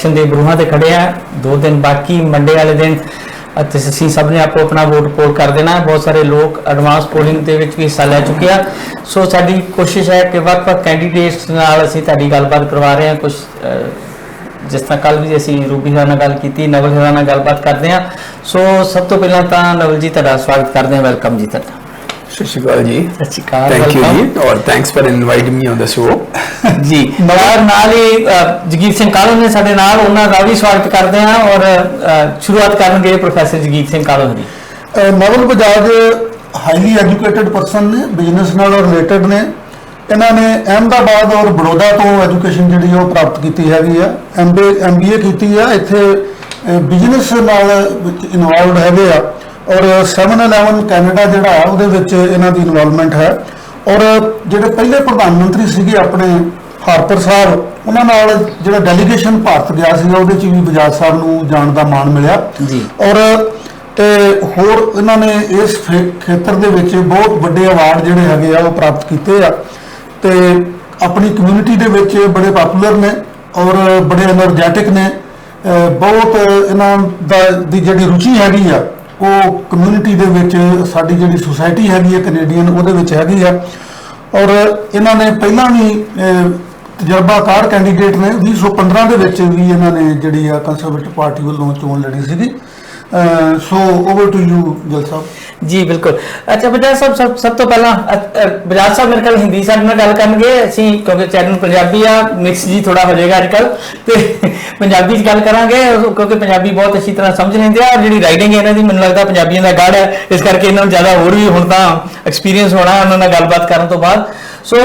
Election ਦੇ ਬਰੂਹਾਂ ਤੇ ਖੜੇ ਆ। 2 ਦਿਨ ਬਾਕੀ, ਮੰਡੇ ਵਾਲੇ ਦਿਨ ਅਤੇ ਅਸੀਂ ਸਭ ਨੇ ਆਪੋ ਆਪਣਾ ਵੋਟ ਪੋਲ ਕਰ ਦੇਣਾ। ਬਹੁਤ ਸਾਰੇ ਲੋਕ ਐਡਵਾਂਸ ਪੋਲਿੰਗ ਦੇ ਵਿੱਚ ਵੀ ਹਿੱਸਾ ਲੈ ਚੁੱਕੇ ਆ। ਸੋ ਸਾਡੀ ਕੋਸ਼ਿਸ਼ ਹੈ ਕਿ ਵੱਖ-ਵੱਖ ਕੈਂਡੀਡੇਟਸ ਨਾਲ ਅਸੀਂ ਤੁਹਾਡੀ ਗੱਲਬਾਤ ਕਰਵਾ ਰਹੇ ਹਾਂ। ਕੁਝ ਜਿਸ ਤਰ੍ਹਾਂ ਕੱਲ੍ਹ ਵੀ ਅਸੀਂ ਰੂਬੀ ਸਾਹਿਬ ਨਾਲ ਗੱਲ ਕੀਤੀ, ਨਵਲ ਸਾਹਿਬ ਨਾਲ ਗੱਲਬਾਤ ਕਰਦੇ ਹਾਂ। ਸੋ ਸਭ ਤੋਂ ਪਹਿਲਾਂ ਤਾਂ ਨਵਲ ਜੀ ਤੁਹਾਡਾ ਸਵਾਗਤ ਕਰਦੇ ਹਾਂ, ਵੈਲਕਮ ਜੀ ਤੁਹਾਡਾ। ਸਤਿ ਸ਼੍ਰੀ ਅਕਾਲ ਜੀ। ਸਤਿ ਸ਼੍ਰੀ ਅਕਾਲ, ਥੈਂਕ ਯੂ ਜੀ, ਔਰ thanks for inviting me on the show ਜੀ। ਨਾਲ ਹੀ ਜਗੀਰ ਸਿੰਘ ਕਾਲੋ ਨੇ ਸਾਡੇ ਨਾਲ, ਉਹਨਾਂ ਦਾ ਵੀ ਸਵਾਗਤ ਕਰਦੇ ਹਾਂ। ਔਰ ਸ਼ੁਰੂਆਤ ਕਰਨਗੇ ਪ੍ਰੋਫੈਸਰ ਜਗੀਰ ਸਿੰਘ ਕਾਲੋ ਜੀ। Naval Bajaj highly educated person ਨੇ, ਬਿਜ਼ਨਸ ਨਾਲ ਰਿਲੇਟਡ ਨੇ। ਇਹਨਾਂ ਨੇ ਅਹਿਮਦਾਬਾਦ ਔਰ ਬੜੌਦਾ ਤੋਂ ਐਜੂਕੇਸ਼ਨ ਜਿਹੜੀ ਉਹ ਪ੍ਰਾਪਤ ਕੀਤੀ ਹੈਗੀ ਆ। MBA ਕੀਤੀ ਆ ਇੱਥੇ, ਬਿਜ਼ਨਸ ਨਾਲ ਇਨਵੋਲਵਡ ਹੈਗੇ ਆ। ਔਰ 7-11 ਕੈਨੇਡਾ ਜਿਹੜਾ ਹੈ ਉਹਦੇ ਵਿੱਚ ਇਹਨਾਂ ਦੀ ਇਨਵੋਲਵਮੈਂਟ ਹੈ। ਔਰ ਜਿਹੜੇ ਪਹਿਲੇ ਪ੍ਰਧਾਨ ਮੰਤਰੀ ਸੀਗੇ ਆਪਣੇ ਹਾਰਪਰ ਸਾਹਿਬ, ਉਹਨਾਂ ਨਾਲ ਜਿਹੜਾ ਡੈਲੀਗੇਸ਼ਨ ਭਾਰਤ ਗਿਆ ਸੀਗਾ, ਉਹਦੇ 'ਚ ਵੀ ਬਜਾਜ ਸਾਹਿਬ ਨੂੰ ਜਾਣ ਦਾ ਮਾਣ ਮਿਲਿਆ ਜੀ। ਔਰ ਤੇ ਹੋਰ ਇਹਨਾਂ ਨੇ ਇਸ ਖੇਤਰ ਦੇ ਵਿੱਚ ਬਹੁਤ ਵੱਡੇ ਅਵਾਰਡ ਜਿਹੜੇ ਹੈਗੇ ਆ ਉਹ ਪ੍ਰਾਪਤ ਕੀਤੇ ਆ ਤੇ ਆਪਣੀ ਕਮਿਊਨਿਟੀ ਦੇ ਵਿੱਚ ਬੜੇ ਪਪੂਲਰ ਨੇ ਔਰ ਬੜੇ ਐਨਰਜੈਟਿਕ ਨੇ। ਬਹੁਤ ਇਹਨਾਂ ਦੀ ਜਿਹੜੀ ਰੁਚੀ ਹੈਗੀ ਆ ਉਹ ਕਮਿਊਨਿਟੀ ਦੇ ਵਿੱਚ, ਸਾਡੀ ਜਿਹੜੀ ਸੁਸਾਇਟੀ ਹੈਗੀ ਆ ਕੈਨੇਡੀਅਨ, ਉਹਦੇ ਵਿੱਚ ਹੈਗੀ ਆ। ਔਰ ਇਹਨਾਂ ਨੇ ਪਹਿਲਾਂ ਵੀ ਤਜਰਬਾਕਾਰ ਕੈਂਡੀਡੇਟ ਨੇ। 2015 ਦੇ ਵਿੱਚ ਵੀ ਇਹਨਾਂ ਨੇ ਜਿਹੜੀ ਆ ਕੰਜ਼ਰਵੇਟਿਵ ਪਾਰਟੀ ਵੱਲੋਂ ਚੋਣ ਲੜੀ ਸੀਗੀ। ਸੋ ਓਵਰ ਟੂ ਯੂ ਜਲ ਸਾਹਿਬ। ਜੀ ਬਿਲਕੁਲ। ਅੱਛਾ ਬਜਾਜ ਸਾਹਿਬ, ਸਭ ਤੋਂ ਪਹਿਲਾਂ ਬਜਾਜ ਸਾਹਿਬ ਮੇਰੇ ਕੋਲ ਹਿੰਦੀ ਸਾਡੇ ਨਾਲ ਗੱਲ ਕਰਨਗੇ। ਅਸੀਂ ਕਿਉਂਕਿ ਚੈਨਲ ਪੰਜਾਬੀ ਆ, ਮਿਕਸ ਜੀ ਥੋੜਾ ਹੋ ਜਾਏਗਾ ਅੱਜ ਕੱਲ੍ਹ, ਤੇ ਪੰਜਾਬੀ 'ਚ ਗੱਲ ਕਰਾਂਗੇ ਕਿਉਂਕਿ ਪੰਜਾਬੀ ਬਹੁਤ ਅੱਛੀ ਤਰ੍ਹਾਂ ਸਮਝ ਲੈਂਦੇ ਆ। ਜਿਹੜੀ ਰਾਈਟਿੰਗ ਹੈ ਇਹਨਾਂ ਦੀ, ਮੈਨੂੰ ਲੱਗਦਾ ਪੰਜਾਬੀਆਂ ਦਾ ਗੜ ਹੈ, ਇਸ ਕਰਕੇ ਇਹਨਾਂ ਨੂੰ ਜ਼ਿਆਦਾ ਹੋਰ ਵੀ ਹੁਣ ਤਾਂ ਐਕਸਪੀਰੀਅੰਸ ਹੋਣਾ ਉਹਨਾਂ ਨਾਲ ਗੱਲਬਾਤ ਕਰਨ ਤੋਂ ਬਾਅਦ। ਸੋ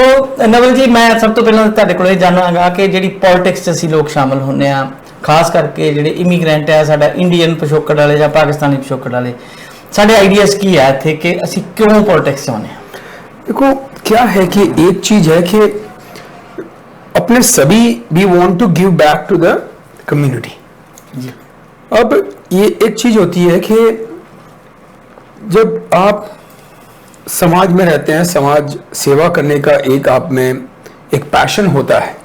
ਨਵਲ ਜੀ, ਮੈਂ ਸਭ ਤੋਂ ਪਹਿਲਾਂ ਤੁਹਾਡੇ ਕੋਲ ਇਹ ਜਾਣਾਂਗਾ ਕਿ ਜਿਹੜੀ ਪੋਲਿਟਿਕਸ 'ਚ ਅਸੀਂ ਲੋਕ ਸ਼ਾਮਲ ਹੁੰਦੇ ਆ, ਖਾਸ ਕਰਕੇ ਜਿਹੜੇ ਇਮੀਗ੍ਰੈਂਟ ਹੈ, ਸਾਡਾ ਇੰਡੀਅਨ ਪਿਛੋਕੜ ਵਾਲੇ ਜਾਂ ਪਾਕਿस्तानी पिछोकड़ वाले, साढ़े आइडियाज की है थे कि असी क्यों पॉलिटिक्स चाहते हैं? देखो क्या है कि एक चीज है कि अपने सभी we want to give back to the community. अब ये एक चीज होती है कि जब आप समाज में रहते हैं, समाज सेवा करने का एक आप में एक पैशन होता है,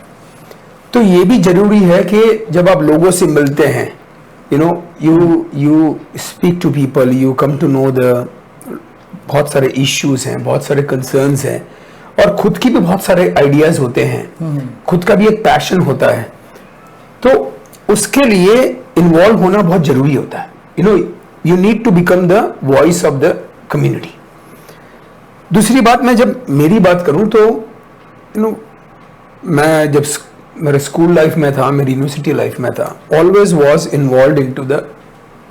तो ये भी जरूरी है कि जब आप लोगों से मिलते हैं, you speak to people, you come to know बहुत सारे इश्यूज हैं, बहुत सारे कंसर्न्स हैं, और खुद की भी बहुत सारे आइडियाज होते हैं, खुद का भी एक पैशन होता है, तो उसके लिए इन्वॉल्व होना बहुत जरूरी होता है। you need to become the voice of the community। दूसरी बात, मैं जब मेरी बात करूं तो मैं जब मेरे स्कूल लाइफ में था, मेरी यूनिवर्सिटी लाइफ में था, always was involve in to the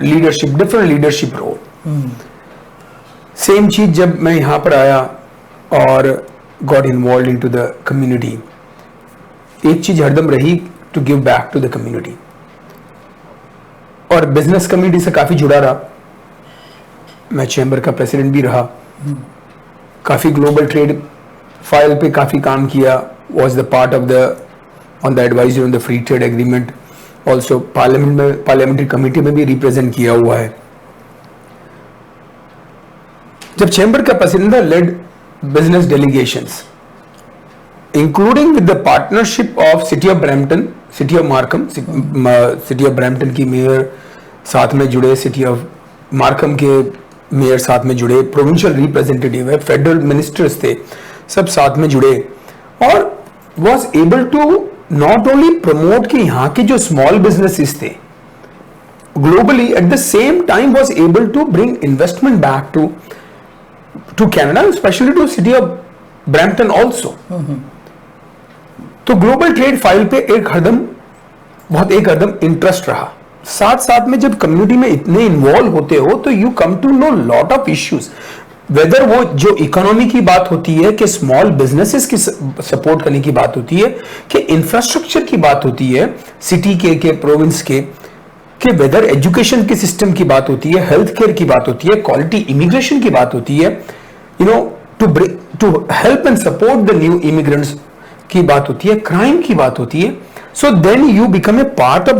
leadership, different leadership role. Same चीज जब मैं यहाँ पर आया और got involve in to the community, एक चीज हरदम रही, to give back to the community. और बिजनेस कम्युनिटी से काफी जुड़ा रहा, मैं चैम्बर का प्रेसिडेंट भी रहा, काफी ग्लोबल ट्रेड फाइल पे काफी काम किया, was the part of the on the advisory on the free trade agreement, also parliament में, पार्लियामेंट्री कमेटी में भी रिप्रेजेंट किया हुआ है। जब चैम्बर का प्रेसिडेंट था, led business delegations including with the partnership of city of Brampton, city of Markham, city of Brampton की मेयर साथ में जुड़े, सिटी ऑफ मार्कम के मेयर साथ में जुड़े, प्रोविंशियल रिप्रेजेंटेटिव है, फेडरल मिनिस्टर्स थे, सब साथ में जुड़े, और was able to not only promote कि यहाँ के जो small businesses थे globally, at the same time was able to bring investment back to Canada, especially to city of Brampton also। तो ग्लोबल ट्रेड फाइल पे एक हरदम इंटरेस्ट रहा। साथ साथ में जब कम्युनिटी में इतने इन्वॉल्व होते हो तो you come to know lot of issues, whether वो जो इकोनॉमी की बात होती है, कि स्मॉल बिजनेसेस की सपोर्ट करने की बात होती है, कि इंफ्रास्ट्रक्चर की बात होती है, सिटी के प्रोविंस के वेदर एजुकेशन के सिस्टम की बात होती है, हेल्थ केयर की बात होती है, क्वालिटी इमिग्रेशन की बात होती है, to help and support the new immigrants की बात होती है, क्राइम की बात होती है। So then you become a part of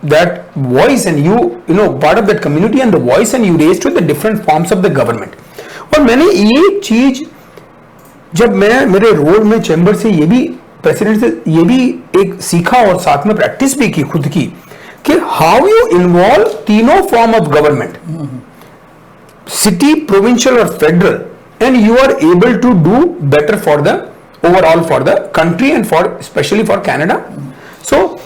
that voice, and you part of that community and the voice, and you raise to the different forms of the government। और मैंने ये चीज जब मैं मेरे रोल में चैम्बर से ये भी प्रेसिडेंट से ये भी एक सीखा और साथ में प्रैक्टिस भी की खुद की कि हाउ यू इन्वॉल्व तीनों form of government, city, provincial और federal, and you are able to do better for the overall for the country and for specially for Canada. So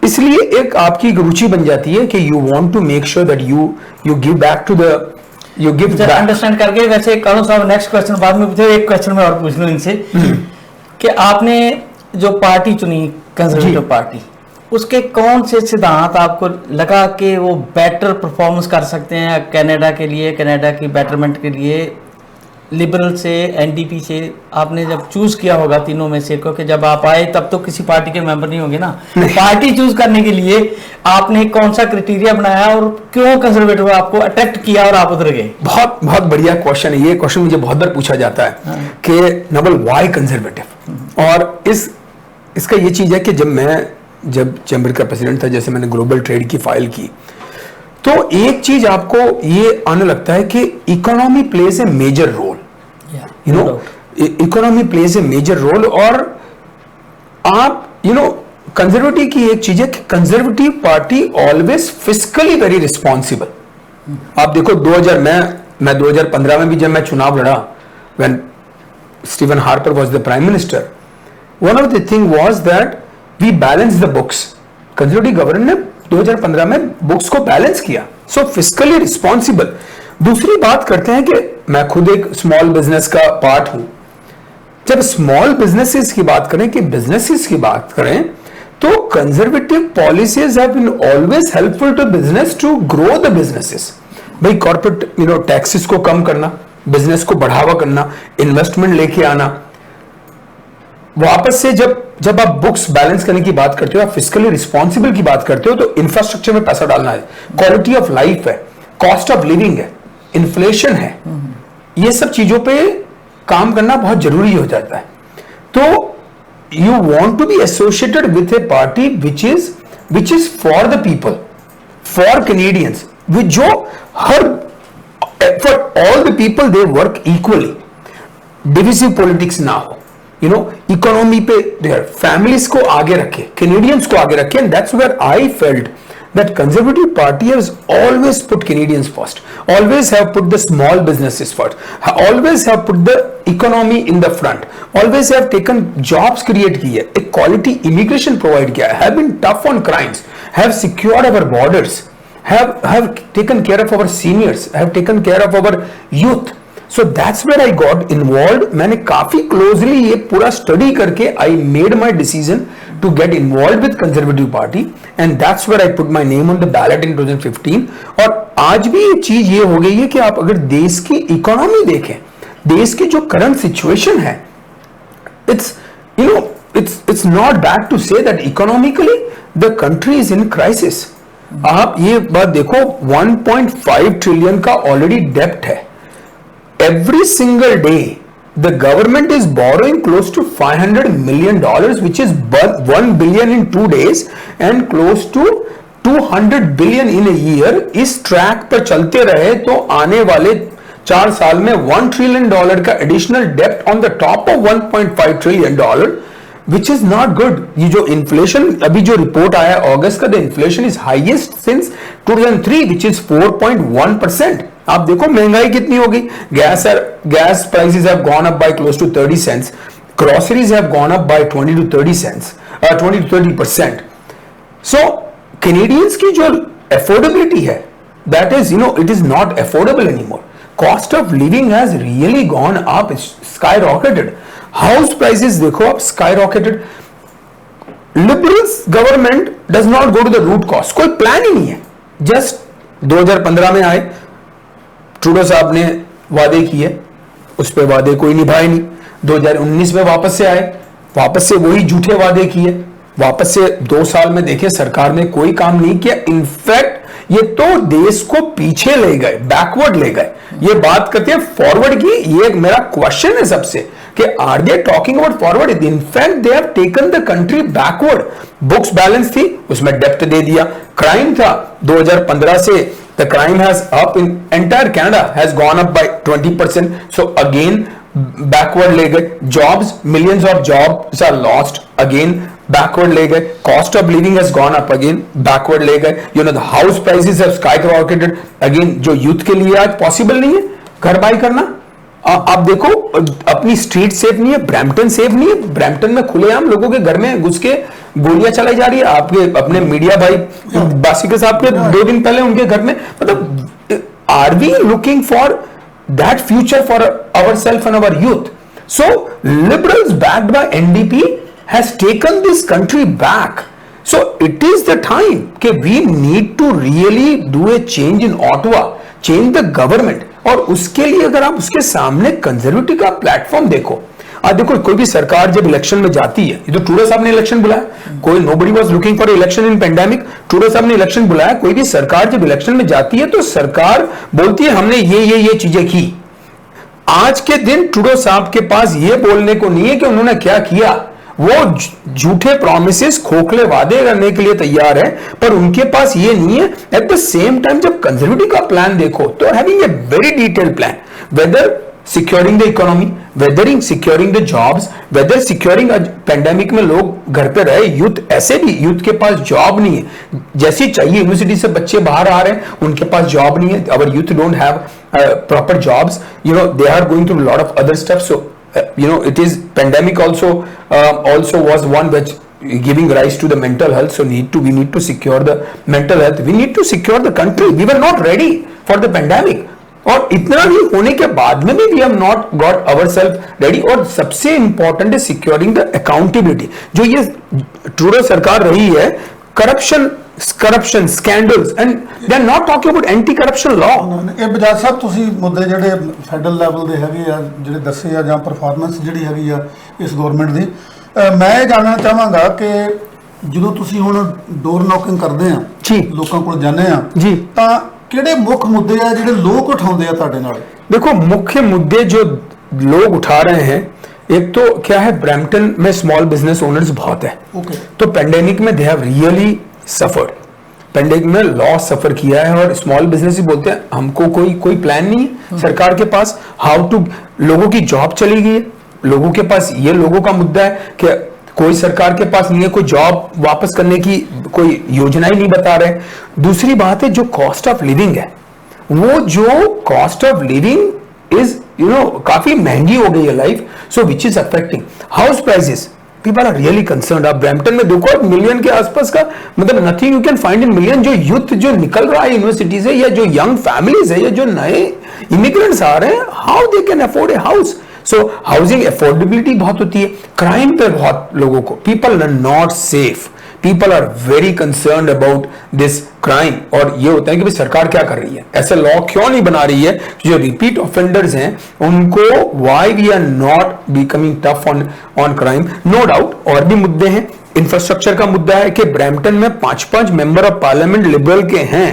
इसलिए एक आपकी एक रुचि बन जाती है कि you want to make sure that you give back to the you give back. Understand करके. वैसे कानू साहब नेक्स्ट क्वेश्चन बाद में पूछे, एक क्वेश्चन मैं और पूछ लूं इनसे कि आपने जो पार्टी चुनी कंजर्वेटिव पार्टी, उसके कौन से सिद्धांत आपको लगा कि वो बेटर परफॉर्मेंस कर सकते हैं कनाडा के लिए, कनाडा की बेटरमेंट के लिए? लिबरल से, एनडीपी से आपने जब चूज किया होगा तीनों में से, क्योंकि जब आप आए तब तो किसी पार्टी के मेंबर नहीं होंगे ना, पार्टी चूज करने के लिए आपने कौन सा क्राइटेरिया बनाया और क्यों कंजर्वेटिव आपको अट्रैक्ट किया और आप उधर गए? बहुत बहुत बढ़िया क्वेश्चन है ये. क्वेश्चन मुझे बहुत बार पूछा जाता है कि नवल व्हाई कंजर्वेटिव. और इसका ये चीज है कि जब चैम्बर का प्रेसिडेंट था, जैसे मैंने ग्लोबल ट्रेड की फाइल की, तो एक चीज आपको ये आने लगता है कि economy plays a major role. You know, economy plays a major role. और आप कंजर्वेटिव की एक चीज है कि conservative party always fiscally very responsible. आप देखो मैं 2015 में भी जब मैं चुनाव लड़ा, when Steven Harper was the prime minister, one of the thing was that we balance the books. Conservative government ने 2015 में बुक्स को बैलेंस किया. So fiscally responsible. दूसरी बात करते हैं कि मैं खुद एक स्मॉल बिजनेस का पार्ट हूं. जब स्मॉल बिजनेसेस की बात करें कि बिजनेसेस की बात करें, तो conservative policies have been always helpful to business to grow the businesses. भाई कॉर्पोरेट टैक्सेस को कम करना, बिजनेस को बढ़ावा करना, इन्वेस्टमेंट लेके आना. वापस से जब आप बुक्स बैलेंस करने की बात करते हो, आप फिस्कली रिस्पॉन्सिबल की बात करते हो, तो इंफ्रास्ट्रक्चर में पैसा डालना है, क्वालिटी ऑफ लाइफ है, कॉस्ट ऑफ लिविंग है, इन्फ्लेशन है, ये सब चीजों पे काम करना बहुत जरूरी हो जाता है. तो you want to be associated with a party which is for the people, for Canadians, which जो for all the people they work equally, divisive politics ना हो. इकोनॉमी पे फैमिलीज को आगे रखे, कैनेडियंस को आगे रखे. And that's where I felt that conservative party has always put Canadians first, always have put the small businesses first, always have put the economy in the front, always have taken jobs create किए, एक quality immigration provide किया, have been tough on crimes, have secured our borders, have taken care of our seniors, have taken care of our youth. So that's where I got involved. मैंने काफी closely ये पूरा study करके I made my decision to get involved with Conservative Party, and that's where I put my name on the ballot in 2015. और आज भी ये चीज ये हो गई है कि आप अगर देश की इकोनॉमी देखें, देश की जो करंट सिचुएशन है, it's not bad to say that economically the country is in crisis. आप ये बात देखो, 1.5 ट्रिलियन का ऑलरेडी डेप्ट है. Every single day the government is borrowing close to $500 million, which is 1 billion in 2 days and close to 200 billion in a year. इस track पर चलते रहे तो आने वाले 4 साल में $1 trillion का एडिशनल डेप्ट on the top of $1.5 trillion, which is not good. ये जो इन्फ्लेशन अभी जो रिपोर्ट आया अगस्त का, the inflation is highest since 2003, which is 4.1%. आप देखो महंगाई कितनी हो गई. Gas prices have gone up by close to 30 cents. Groceries have gone up by 20 to 30 cents, 20 to 30%. So Canadians की जो अफोर्डेबिलिटी है, that is it is not affordable anymore. Cost of living has really gone up, skyrocketed. House prices देखो आप, skyrocketed. Liberals government does not go to the root cost. कोई plan ही नहीं है. Just 2015 में आए, Trudeau साहब ने वादे किए, उस पे वादे कोई निभाए नहीं. 2019 में वापस से आए, वापस से वही झूठे वादे किए, वापस से 2 साल में देखे सरकार ने कोई काम नहीं किया. इनफैक्ट ये तो देश को पीछे ले गए, बैकवर्ड ले गए. ये बात करते हैं फॉरवर्ड की. ये मेरा क्वेश्चन है सबसे कि are they talking about forward? In fact they have taken the country backward. Books balance थी, उसमें डेप्थ दे दिया. क्राइम था 2015 से, the crime has up in entire Canada has gone up by 20%. So again backward ले गए, jobs, millions of jobs are lost, again backward ले गए, cost of living has gone up, again backward ले गए, you know the house prices have skyrocketed, again जो youth के लिए आज पॉसिबल नहीं है घर बाई करना। आप देखो अपनी स्ट्रीट सेफ नहीं है, ब्रैम्पटन सेफ नहीं है, ब्रैम्पटन में खुलेआम लोगों के घर में घुस के गोलियां चलाई जा रही है। आपके अपने मीडिया भाई बासिका साहब के 2 दिन पहले उनके घर में, मतलब are we looking for that future for ourselves and our youth? So liberals backed by NDP has taken this country back. So it is the time that we need to really do a change in Ottawa, change the government. और उसके लिए अगर आप उसके सामने conservative का platform देखो, देखो कोई भी सरकार जब इलेक्शन में जाती है, ये तो ट्रूडो साहब ने इलेक्शन बुलाया, कोई nobody was looking for election in pandemic, Trudeau साहब ने इलेक्शन बुलाया। कोई भी सरकार जब इलेक्शन में जाती है तो सरकार बोलती है हमने ये चीजें की। आज के दिन ट्रूडो साहब के पास ये बोलने को नहीं है कि उन्होंने क्या किया, वो झूठे प्रोमिसेस, खोखले वादे करने के लिए तैयार है, पर उनके पास ये नहीं है। एट द सेम टाइम जब कंजर्वेटिव का प्लान देखो तो having a very detailed plan, whether securing the economy, whether securing the jobs, whether securing, pandemic में लोग घर पे रहे, यूथ, ऐसे भी यूथ के पास जॉब नहीं है, जैसी चाहिए यूनिवर्सिटी से बच्चे बाहर आ रहे हैं, उनके पास जॉब नहीं है। अवर youth don't have proper jobs, you know, they are going through a lot of other stuff. So you know, it is pandemic also was one which giving rise to the mental health. So we need to secure the mental health, we need to secure the country. We were not ready for the pandemic, और इतना भी होने के बाद में भी we have not got ourselves ready. और सबसे इंपॉर्टेंट है securing the accountability. जो ये ट्रूडो सरकार रही है, corruption scandals, and they are not talking about anti corruption law. ਇਹ ਬਜਾਜ ਸਾਹਿਬ ਤੁਸੀਂ ਮੁੱਦੇ ਜਿਹੜੇ ਫੈਡਰਲ ਲੈਵਲ ਦੇ ਹੈਗੇ ਆ ਜਿਹੜੇ ਦੱਸੇ ਆ, ਜਾਂ ਪਰਫਾਰਮੈਂਸ ਜਿਹੜੀ ਹੈਗੀ ਆ ਇਸ ਗਵਰਨਮੈਂਟ ਦੀ, ਮੈਂ ਇਹ ਜਾਣਨਾ ਚਾਹਾਂਗਾ ਕਿ ਜਦੋਂ ਤੁਸੀਂ ਹੁਣ ਡੋਰ ਨੌਕਿੰਗ ਕਰਦੇ ਆ ਜੀ, ਲੋਕਾਂ ਕੋਲ ਜਾਂਦੇ ਆ ਜੀ, ਤਾਂ ਕਿਹੜੇ ਮੁੱਖ ਮੁੱਦੇ ਆ ਜਿਹੜੇ ਲੋਕ ਉਠਾਉਂਦੇ ਆ ਤੁਹਾਡੇ ਨਾਲ? देखो मुख्य मुद्दे जो लोग उठा रहे हैं, एक तो क्या है, ब्रैम्पटन में स्मॉल बिजनेस ओनर्स बहुत है, ओके, तो पेंडेमिक में they have really suffered, pandemic में लॉस सफर किया है। और स्मॉल बिजनेस ही बोलते हैं हमको कोई प्लान नहीं है सरकार के पास, हाउ टू, लोगों की जॉब चली गई है, लोगों के पास, ये लोगों का मुद्दा है कि कोई सरकार के पास नहीं है कोई जॉब वापस करने की कोई योजना ही नहीं बता रहे। दूसरी बात है जो कॉस्ट ऑफ लिविंग है, वो जो cost of living is you know काफी महंगी हो गई है life, so which is affecting house prices. People are really concerned. आप ब्रैम्पटन में देखो मिलियन के आसपास का, मतलब nothing you can find in million. जो यूथ जो निकल रहा है यूनिवर्सिटी से, या जो यंग फैमिलीज है, या जो नए इमिग्रेंट्स आ रहे हैं, how they can afford a house. So housing affordability बहुत होती है, क्राइम पे बहुत लोगों को, people are not safe, people are very concerned about this crime. और ये होता है कि भाई सरकार क्या कर रही है, ऐसे लॉ क्यों नहीं बना रही है जो रिपीट ऑफेंडर्स हैं उनको, why we are not becoming tough on crime. No doubt और भी मुद्दे हैं। इंफ्रास्ट्रक्चर का मुद्दा है कि ब्रैम्पटन में 5 मेंबर ऑफ पार्लियामेंट लिबरल के हैं।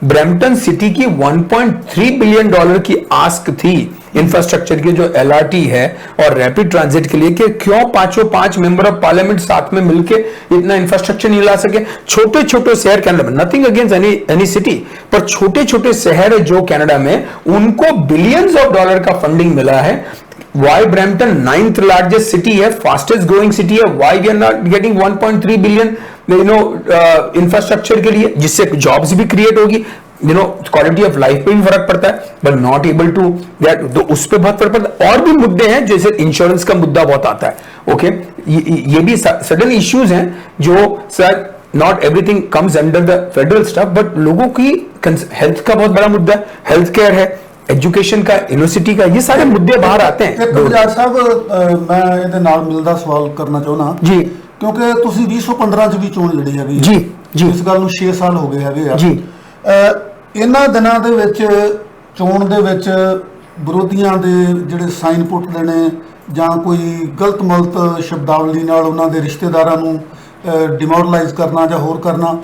ब्रैम्पटन सिटी की $1.3 बिलियन की आस्क थी इंफ्रास्ट्रक्चर की, जो LRT है और रैपिड ट्रांजिट के लिए, कि क्यों 5 मेंबर ऑफ पार्लियामेंट साथ में मिलकर इतना इंफ्रास्ट्रक्चर नहीं ला सके। छोटे छोटे शहर कनाडा में, नथिंग अगेंस्ट एनी सिटी, पर छोटे छोटे शहर जो कनाडा में, उनको बिलियंस ऑफ डॉलर का फंडिंग मिला है। Why Brampton 9th largest city है, fastest growing city है, why we are not getting 1.3 billion infrastructure के लिए, जिससे जॉब्स भी क्रिएट होगी, क्वालिटी ऑफ लाइफ पे भी फर्क पड़ता है, but not able to that, तो उस पर बहुत फर्क पड़ता है। और भी मुद्दे हैं, जैसे इंश्योरेंस का मुद्दा बहुत आता है। ओके, ये भी सडन इश्यूज हैं जो, sir not everything comes under the federal stuff, but लोगों की हेल्थ का बहुत बड़ा मुद्दा है, हेल्थ केयर है, एजुकेशन का, यूनिवर्सिटी का, ये सारे मुद्दे बाहर आते हैं। ਇੱਕ ਬਜਾਜ ਸਾਹਿਬ ਮੈਂ ਇਹਦੇ ਨਾਲ ਮਿਲਦਾ ਸਵਾਲ ਕਰਨਾ ਚਾਹੁੰਦਾ ਜੀ, ਕਿਉਂਕਿ ਤੁਸੀਂ 2015 ਚ ਵੀ ਚੋਣ ਲੜੀ ਹੈਗੀ ਜੀ ਜੀ, ਇਸ ਗੱਲ ਨੂੰ 6 ਸਾਲ ਹੋ ਗਏ ਹੈਗੇ ਆ ਜੀ। ਇਹਨਾਂ ਦਿਨਾਂ ਦੇ ਵਿੱਚ ਚੋਣ ਦੇ ਵਿੱਚ ਵਿਰੋਧੀਆਂ ਦੇ ਜਿਹੜੇ ਸਾਈਨ ਪੁੱਟਦੇ ਨੇ, ਜਾਂ ਕੋਈ ਗਲਤ ਮਲਤ ਸ਼ਬਦਾਵਲੀ ਨਾਲ ਉਹਨਾਂ ਦੇ ਰਿਸ਼ਤੇਦਾਰਾਂ ਨੂੰ ਡਿਮੋਰਲਾਈਜ਼ ਕਰਨਾ ਜਾਂ ਹੋਰ ਕਰਨਾ,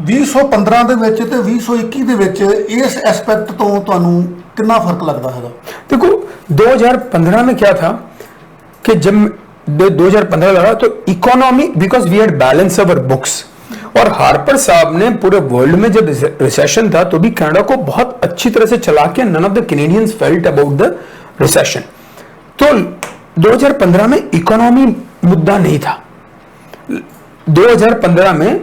2015 ਦੇ ਵਿੱਚ ਤੇ 2021 ਦੇ ਵਿੱਚ ਇਸ ਐਸਪੈਕਟ ਤੋਂ ਤੁਹਾਨੂੰ कितना फर्क लगता है? देखो 2015 में क्या था कि जब 2015 लगा तो economy, because we had balance our books, और हार्पर साहब ने पूरे वर्ल्ड में जब रिसेशन था तो भी कनाडा को बहुत अच्छी तरह से चला के, none of the Canadians felt about the recession. तो 2015 में इकोनॉमी मुद्दा नहीं था। 2015 में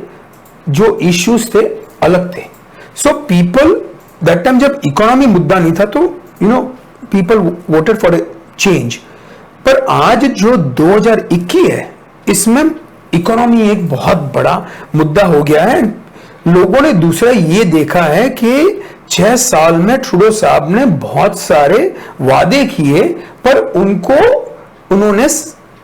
जो इश्यूज थे अलग थे। सो पीपल दैट टाइम जब इकोनॉमी मुद्दा नहीं था तो people voted for a change. पर आज जो 2021 है इसमें इकोनॉमी एक बहुत बड़ा मुद्दा हो गया है। लोगों ने दूसरा ये देखा है कि 6 साल में ट्रूडो साहब ने बहुत सारे वादे किए पर उन्होंने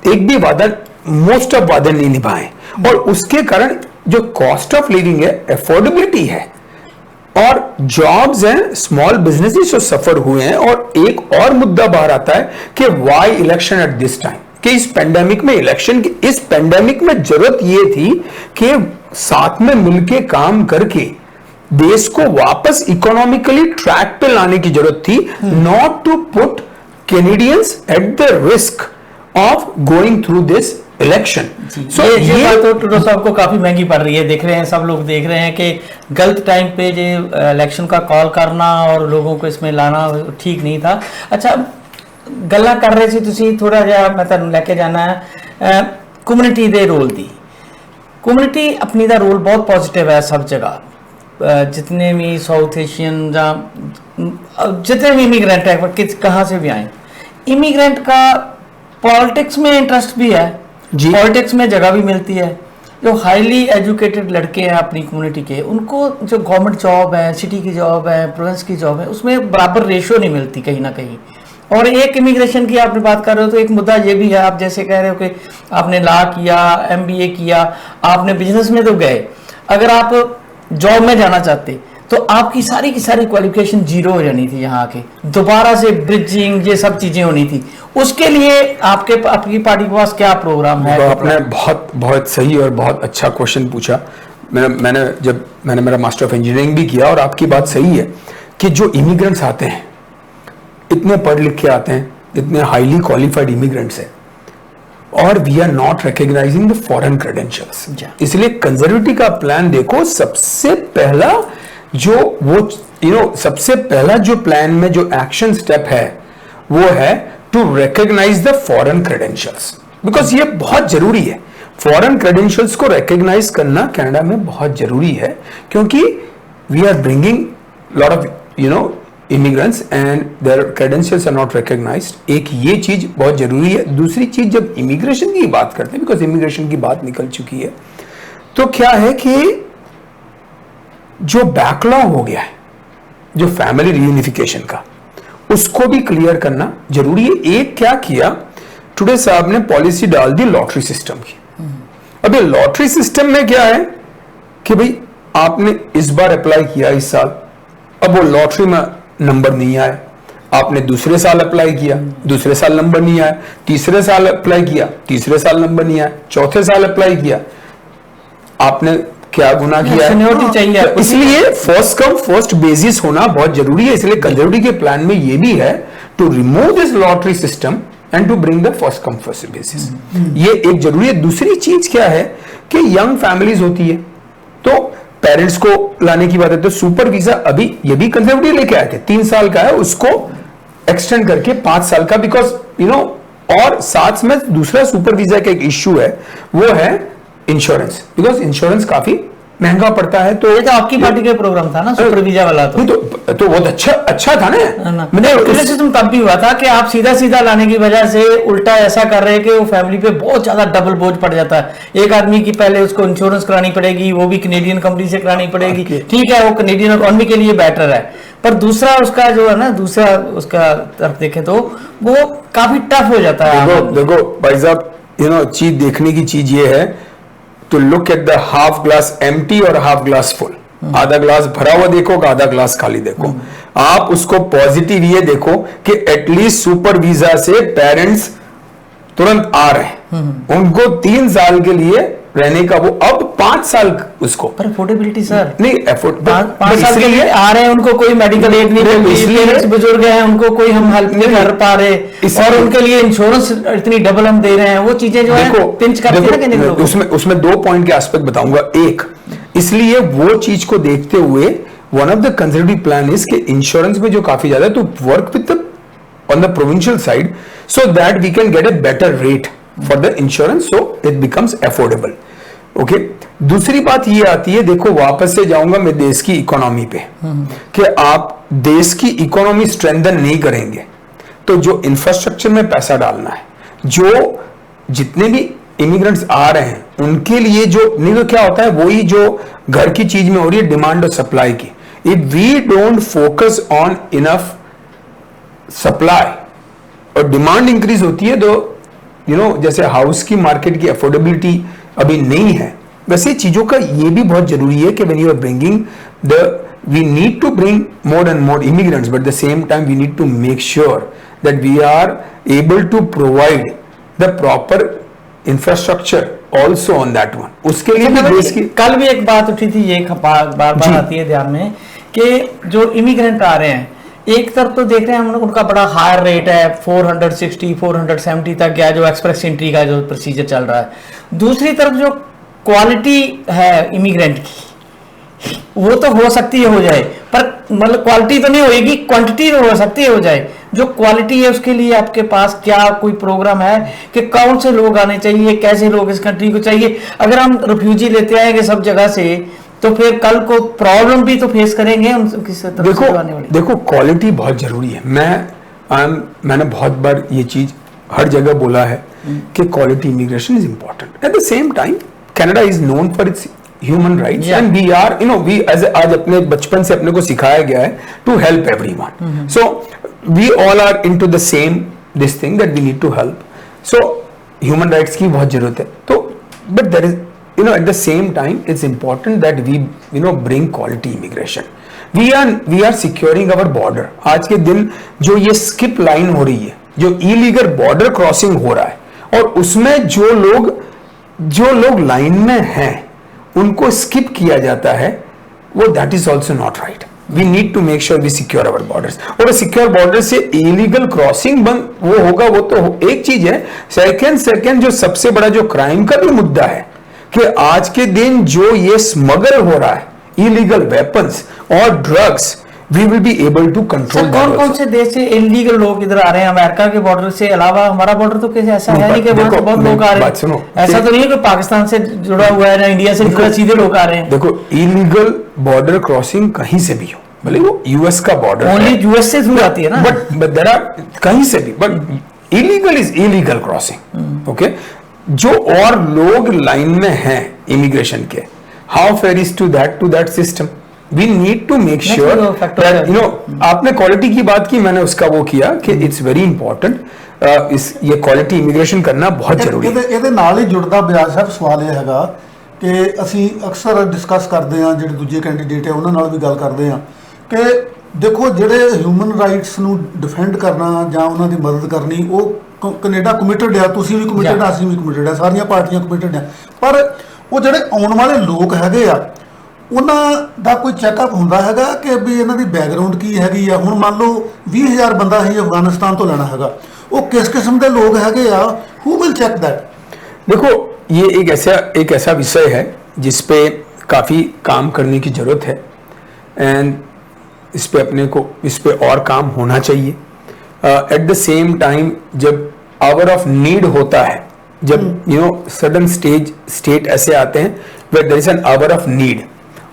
एक भी वादा, मोस्ट ऑफ वादे नहीं निभाए, और उसके कारण जो कॉस्ट ऑफ लिविंग है, अफोर्डेबिलिटी है और जॉब्स हैं, स्मॉल बिजनेसेस जो सफर हुए हैं। और एक और मुद्दा बाहर आता है कि why election at this time, कि इस पेंडेमिक में इलेक्शन की, इस पेंडेमिक में जरूरत ये थी कि साथ में मिलके काम करके देश को वापस इकोनॉमिकली ट्रैक पे लाने की जरूरत थी, not to put Canadians at the risk of going through this election. So ये बात तो ट्रूडो साहब को काफी महंगी पड़ रही है, देख रहे हैं, सब लोग देख रहे हैं कि गलत टाइम पे जो इलेक्शन का कॉल करना और लोगों को इसमें लाना ठीक नहीं था। अच्छा, गल्ला कर रहे थे तुसी, थोड़ा जिहा मैं तुहानूं लेके जाना है कम्युनिटी दे रोल दी। कम्युनिटी अपनी दा रोल बहुत पॉजिटिव है सब जगह, जितने भी साउथ एशियन या जितने भी इमिग्रेंट है, कहाँ से भी आए, इमिग्रेंट का पॉलिटिक्स में इंटरेस्ट भी है, पॉलिटिक्स में जगह भी मिलती है। जो हाईली एजुकेटेड लड़के हैं अपनी कम्युनिटी के, उनको जो गवर्नमेंट जॉब है, सिटी की जॉब है, प्रोविंस की जॉब है, उसमें बराबर रेशो नहीं मिलती कहीं ना कहीं। और एक इमिग्रेशन की आपने बात कर रहे हो तो एक मुद्दा ये भी है, आप जैसे कह रहे हो कि आपने लॉ किया, MBA किया, आपने बिजनेस में तो गए, अगर आप जॉब में जाना चाहते तो आपकी सारी की सारी क्वालिफिकेशन जीरो हो जानी थी, यहाँ आके दोबारा से ब्रिजिंग ये सब चीजें होनी थी। उसके लिए आपकी पार्टी के पास क्या प्रोग्राम है? तो आपने बहुत सही और बहुत अच्छा क्वेश्चन पूछा। मैंने मेरा मास्टर ऑफ इंजीनियरिंग भी किया, और आपकी बात सही है कि जो इमिग्रेंट्स आते हैं, इतने पढ़ लिख के आते हैं, इतने हाईली क्वालिफाइड इमिग्रेंट्स हैं, और we are not recognizing the foreign credentials. इसलिए कंजर्वेटिव का प्लान देखो, सबसे पहला जो प्लान में जो एक्शन स्टेप है वो है to recognize the foreign credentials, because ये बहुत जरूरी है। फॉरेन क्रेडेंशियल्स को रिकॉग्नाइज करना कनाडा में बहुत जरूरी है, क्योंकि we are bringing lot of immigrants and their credentials are not recognized। एक ये चीज बहुत जरूरी है। दूसरी चीज, जब इमिग्रेशन की बात करते हैं, बिकॉज इमिग्रेशन की बात निकल चुकी है, तो क्या है कि जो बैकलॉग हो गया है, जो फैमिली रियूनिफिकेशन का, उसको भी क्लियर करना जरूरी है। एक क्या किया, टुडे साहब ने पॉलिसी डाल दी लॉटरी सिस्टम की। अब ये लॉटरी सिस्टम में क्या है कि भाई आपने इस बार अप्लाई किया इस साल, अब वो लॉटरी में नंबर नहीं आया, आपने दूसरे साल अप्लाई किया, दूसरे साल नंबर नहीं आया, तीसरे साल अप्लाई किया, तीसरे साल नंबर नहीं आया, चौथे साल अप्लाई किया, आपने क्या गुनाह किया है? सीनियरिटी चाहिए। तो इसलिए फर्स्ट कम फर्स्ट बेसिस होना बहुत जरूरी है। इसलिए कंजर्वेटिव के प्लान में ये भी है to remove this lottery system and to bring the first come first basis. ये एक जरूरी है। दूसरी चीज क्या है कि यंग फैमिलीज होती है, तो पेरेंट्स को लाने की बात है, तो सुपर वीजा अभी ये भी कंजर्वेटिव लेके आए थे, 3 साल का है, उसको एक्सटेंड करके 5 साल का, बिकॉज और साथ में दूसरा सुपर वीजा का एक इश्यू है, वो है इंश्योरेंस, बिकॉज इंश्योरेंस काफी महंगा पड़ता है। तो ये तो आपकी पार्टी का प्रोग्राम था ना, सुपर वीजा वाला। तो बहुत अच्छा था ना। मैंने सिस्टम तब भी हुआ था कि आप सीधा लाने की वजह से उल्टा ऐसा कर रहे हैं कि वो फैमिली पे बहुत ज्यादा डबल बोझ पड़ जाता है। एक आदमी की पहले उसको इंश्योरेंस करानी पड़ेगी, वो भी कनेडियन कंपनी से करानी पड़ेगी, ठीक है, वो कनेडियन इकोनॉमी के लिए बेटर है, पर दूसरा उसका जो है ना, दूसरा उसका तरफ देखें तो वो काफी टफ हो जाता है। देखो भाई साहब, चीज देखने की चीज ये है to look at the half glass empty और half glass full। आधा ग्लास भरा हुआ देखो, आधा ग्लास खाली देखो। आप उसको पॉजिटिव ये देखो कि एटलीस्ट सुपर वीजा से पेरेंट्स तुरंत आ रहे हैं, उनको 3 साल के लिए रहने का, वो अब 5 साल उसको। पर अफोर्डेबिलिटी सर नहीं, एफोर्ड 5 साल के लिए आ रहे हैं, उनको कोई मेडिकल एड नहीं मिल रही, पेरेंट्स बुजुर्ग हैं, उनको कोई हम हेल्प नहीं कर पा रहे, और उनके लिए इंश्योरेंस इतनी डबल हम दे रहे हैं, वो चीजें जो है पिंच करती है ना। उसमें 2 पॉइंट के एस्पेक्ट बताऊंगा। एक, इसलिए वो चीज को देखते हुए one of the conservative plan is कि इंश्योरेंस में जो काफी ज्यादा, तो work with the on the provincial side, so that we can get a better rate for the insurance, so it becomes affordable. Okay, दूसरी बात ये आती है, देखो वापस से जाऊंगा मैं देश की इकोनॉमी पे, कि आप देश की इकोनॉमी स्ट्रेंथन नहीं करेंगे तो जो इंफ्रास्ट्रक्चर में पैसा डालना है, जो जितने भी इमिग्रेंट्स आ रहे हैं उनके लिए जो नहीं, तो क्या होता है वही जो घर की चीज में हो रही है, डिमांड और सप्लाई की, if we don't focus on enough supply और डिमांड इंक्रीज होती है, तो जैसे हाउस की मार्केट की अफोर्डेबिलिटी अभी नहीं है, वैसे चीजों का ये भी बहुत जरूरी है कि when you are bringing we need to bring more and more immigrants, but at the same time we need to make sure that we are able to provide the proper infrastructure also on that one. उसके लिए भी देश की कल भी एक बात उठी थी, ये बार आती है ध्यान में कि जो इमिग्रेंट आ रहे हैं, एक तरफ तो देख रहे हैं हम लोग उनका बड़ा हायर रेट है, 460 470 तक गया जो एक्सप्रेस एंट्री का जो प्रोसीजर चल रहा है, दूसरी तरफ जो क्वालिटी है इमिग्रेंट की वो तो हो सकती है हो जाए, पर मतलब क्वालिटी तो नहीं होएगी, क्वांटिटी तो हो सकती है हो जाए। जो क्वालिटी है उसके लिए आपके पास क्या कोई प्रोग्राम है कि कौन से लोग आने चाहिए, कैसे लोग इस कंट्री को चाहिए? अगर हम रिफ्यूजी लेते आएंगे सब जगह से तो फिर कल को प्रॉब्लम भी तो फेस करेंगे हम किस तरह से आने वाली। देखो क्वालिटी बहुत जरूरी है। मैंने बहुत बार ये चीज हर जगह बोला है कि quality immigration is important. At the same time Canada is known for its human rights and we are we as आज अपने बचपन से अपने को सिखाया गया है to help everyone, so we all are into the same this thing that we need to help, so human rights की बहुत जरूरत है। तो but there is at the same time it's important that we bring quality immigration. we are securing our border. आज के दिन जो ये skip line हो रही है, जो illegal border crossing हो रहा है, और उसमें जो लोग लाइन में हैं उनको skip किया जाता है, वो that is also not right. We need to make sure we secure our borders. और secure border से illegal crossing बंद वो होगा, वो तो एक चीज है। सेकेंड जो सबसे बड़ा जो क्राइम का भी मुद्दा है कि आज के दिन जो ये स्मगल हो रहा है इलीगल वेपन्स और drugs, we will be able to control. कौन से देश से इलीगल लोग इधर आ रहे हैं? अमेरिका के बॉर्डर से अलावा हमारा बॉर्डर तो कैसे ऐसा है नहीं कि वहां से बहुत लोग आ रहे हैं। ऐसा तो नहीं है कि पाकिस्तान से जुड़ा हुआ है ना इंडिया से जुड़ा, सीधे लोग आ रहे हैं। देखो इलीगल बॉर्डर क्रॉसिंग कहीं से भी हो, भले वो यूएस का बॉर्डर ओनली यूएस से थ्रू आती है ना, बट देयर आर कहीं से भी, but illegal is illegal crossing. Okay, जो और लोग लाइन में हैं इमिग्रेशन के, how fair is to that system? We need to make sure that आपने क्वालिटी की बात की, मैंने उसका वो किया कि इट्स वेरी इंपॉर्टेंट, ये क्वालिटी इमिग्रेशन करना बहुत जरूरी है। ਇਹਦੇ ਨਾਲ ਹੀ ਜੁੜਦਾ ਬਿਆਸ ਸਾਹਿਬ ਸਵਾਲ ਇਹ ਹੈਗਾ ਕਿ ਅਸੀਂ ਅਕਸਰ ਡਿਸਕਸ ਕਰਦੇ ਹਾਂ, ਜਿਹੜੇ ਦੂਜੇ ਕੈਂਡੀਡੇਟ ਹੈ ਉਹਨਾਂ ਨਾਲ ਵੀ ਗੱਲ ਕਰਦੇ ਹਾਂ ਕਿ ਦੇਖੋ ਜਿਹੜੇ ਹਿਊਮਨ ਰਾਈਟਸ ਨੂੰ ਡਿਫੈਂਡ ਕਰਨਾ ਜਾਂ ਉਹਨਾਂ ਦੀ ਮਦਦ ਕਰਨੀ, ਉਹ ਕੈਨੇਡਾ ਕਮਿਟਡ ਆ, ਤੁਸੀਂ ਵੀ ਕਮਿਟਡ ਆ, ਅਸੀਂ ਵੀ ਕਮਿਟਡ ਆ, ਸਾਰੀਆਂ ਪਾਰਟੀਆਂ ਕਮਿਟਡ ਆ, ਪਰ ਉਹ ਜਿਹੜੇ ਆਉਣ ਵਾਲੇ ਲੋਕ ਹੈਗੇ ਆ ਉਹਨਾਂ ਦਾ ਕੋਈ ਚੈੱਕਅਪ ਹੁੰਦਾ ਹੈਗਾ ਕਿ ਵੀ ਇਹਨਾਂ ਦੀ ਬੈਕਗ੍ਰਾਉਂਡ ਕੀ ਹੈਗੀ ਆ? ਹੁਣ ਮੰਨ ਲਓ 20,000 ਬੰਦਾ ਹੀ ਅਫਗਾनिस्तान ਤੋਂ ਲੈਣਾ ਹੈਗਾ, ਉਹ किस किस्म के लोग हैगे आ? Who will check that? देखो ये एक ऐसा विषय है जिस पे काफ़ी काम करने की ज़रूरत है एंड इस पे और काम होना चाहिए। एट द सेम टाइम जब आवर ऑफ नीड होता है, जब सडन स्टेट ऐसे आते हैं where there is an hour of need,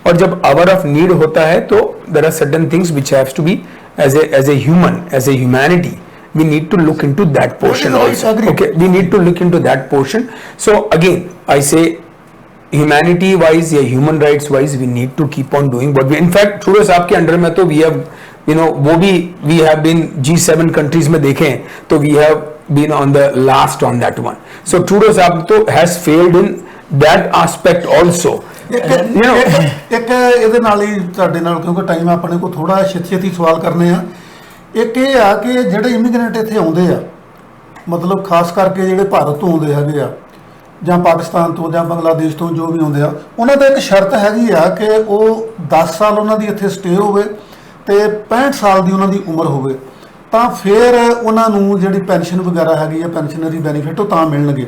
और जब आवर ऑफ नीड होता है तो there are certain things which haves to be as a humanity we need to look into that portion also. Okay, we need to look into that portion. So again I say humanity wise या human rights wise we need to keep on doing what we, in fact Trudeau साहब के under में तो we have वो भी we have been G7 countries में देखें तो we have been on the last on that one. So Trudeau साहब तो has failed in that aspect also. एक ਇਹਦੇ ਨਾਲ ਹੀ ਤੁਹਾਡੇ ਨਾਲ ਕਿਉਂਕਿ ਟਾਈਮ ਆਪਣੇ ਕੋਲ ਥੋੜਾ ਛੇਤੀ ਸਵਾਲ ਕਰਨੇ ਆ। ਇੱਕ ਇਹ ਆ ਕਿ ਜਿਹੜੇ ਇਮੀਗ੍ਰੈਂਟ ਇੱਥੇ ਆਉਂਦੇ ਆ, ਮਤਲਬ ਖਾਸ ਕਰਕੇ ਜਿਹੜੇ ਭਾਰਤ ਤੋਂ ਆਉਂਦੇ ਹੈਗੇ ਆ ਜਾਂ ਪਾਕਿਸਤਾਨ ਤੋਂ ਜਾਂ ਬੰਗਲਾਦੇਸ਼ ਤੋਂ ਜੋ ਵੀ ਆਉਂਦੇ ਆ, ਉਹਨਾਂ ਦਾ ਇੱਕ ਸ਼ਰਤ ਹੈਗੀ ਆ ਕਿ ਉਹ 10 ਸਾਲ ਉਹਨਾਂ ਦੀ ਇੱਥੇ ਸਟੇ ਹੋਵੇ ਤੇ 65 ਸਾਲ ਦੀ ਉਹਨਾਂ ਦੀ ਉਮਰ ਹੋਵੇ, ਤਾਂ ਫਿਰ ਉਹਨਾਂ ਨੂੰ ਜਿਹੜੀ ਪੈਨਸ਼ਨ ਵਗੈਰਾ ਹੈਗੀ ਆ, ਪੈਨਸ਼ਨਰੀ ਬੈਨੀਫਿਟ, ਉਹ ਤਾਂ ਮਿਲਣਗੇ।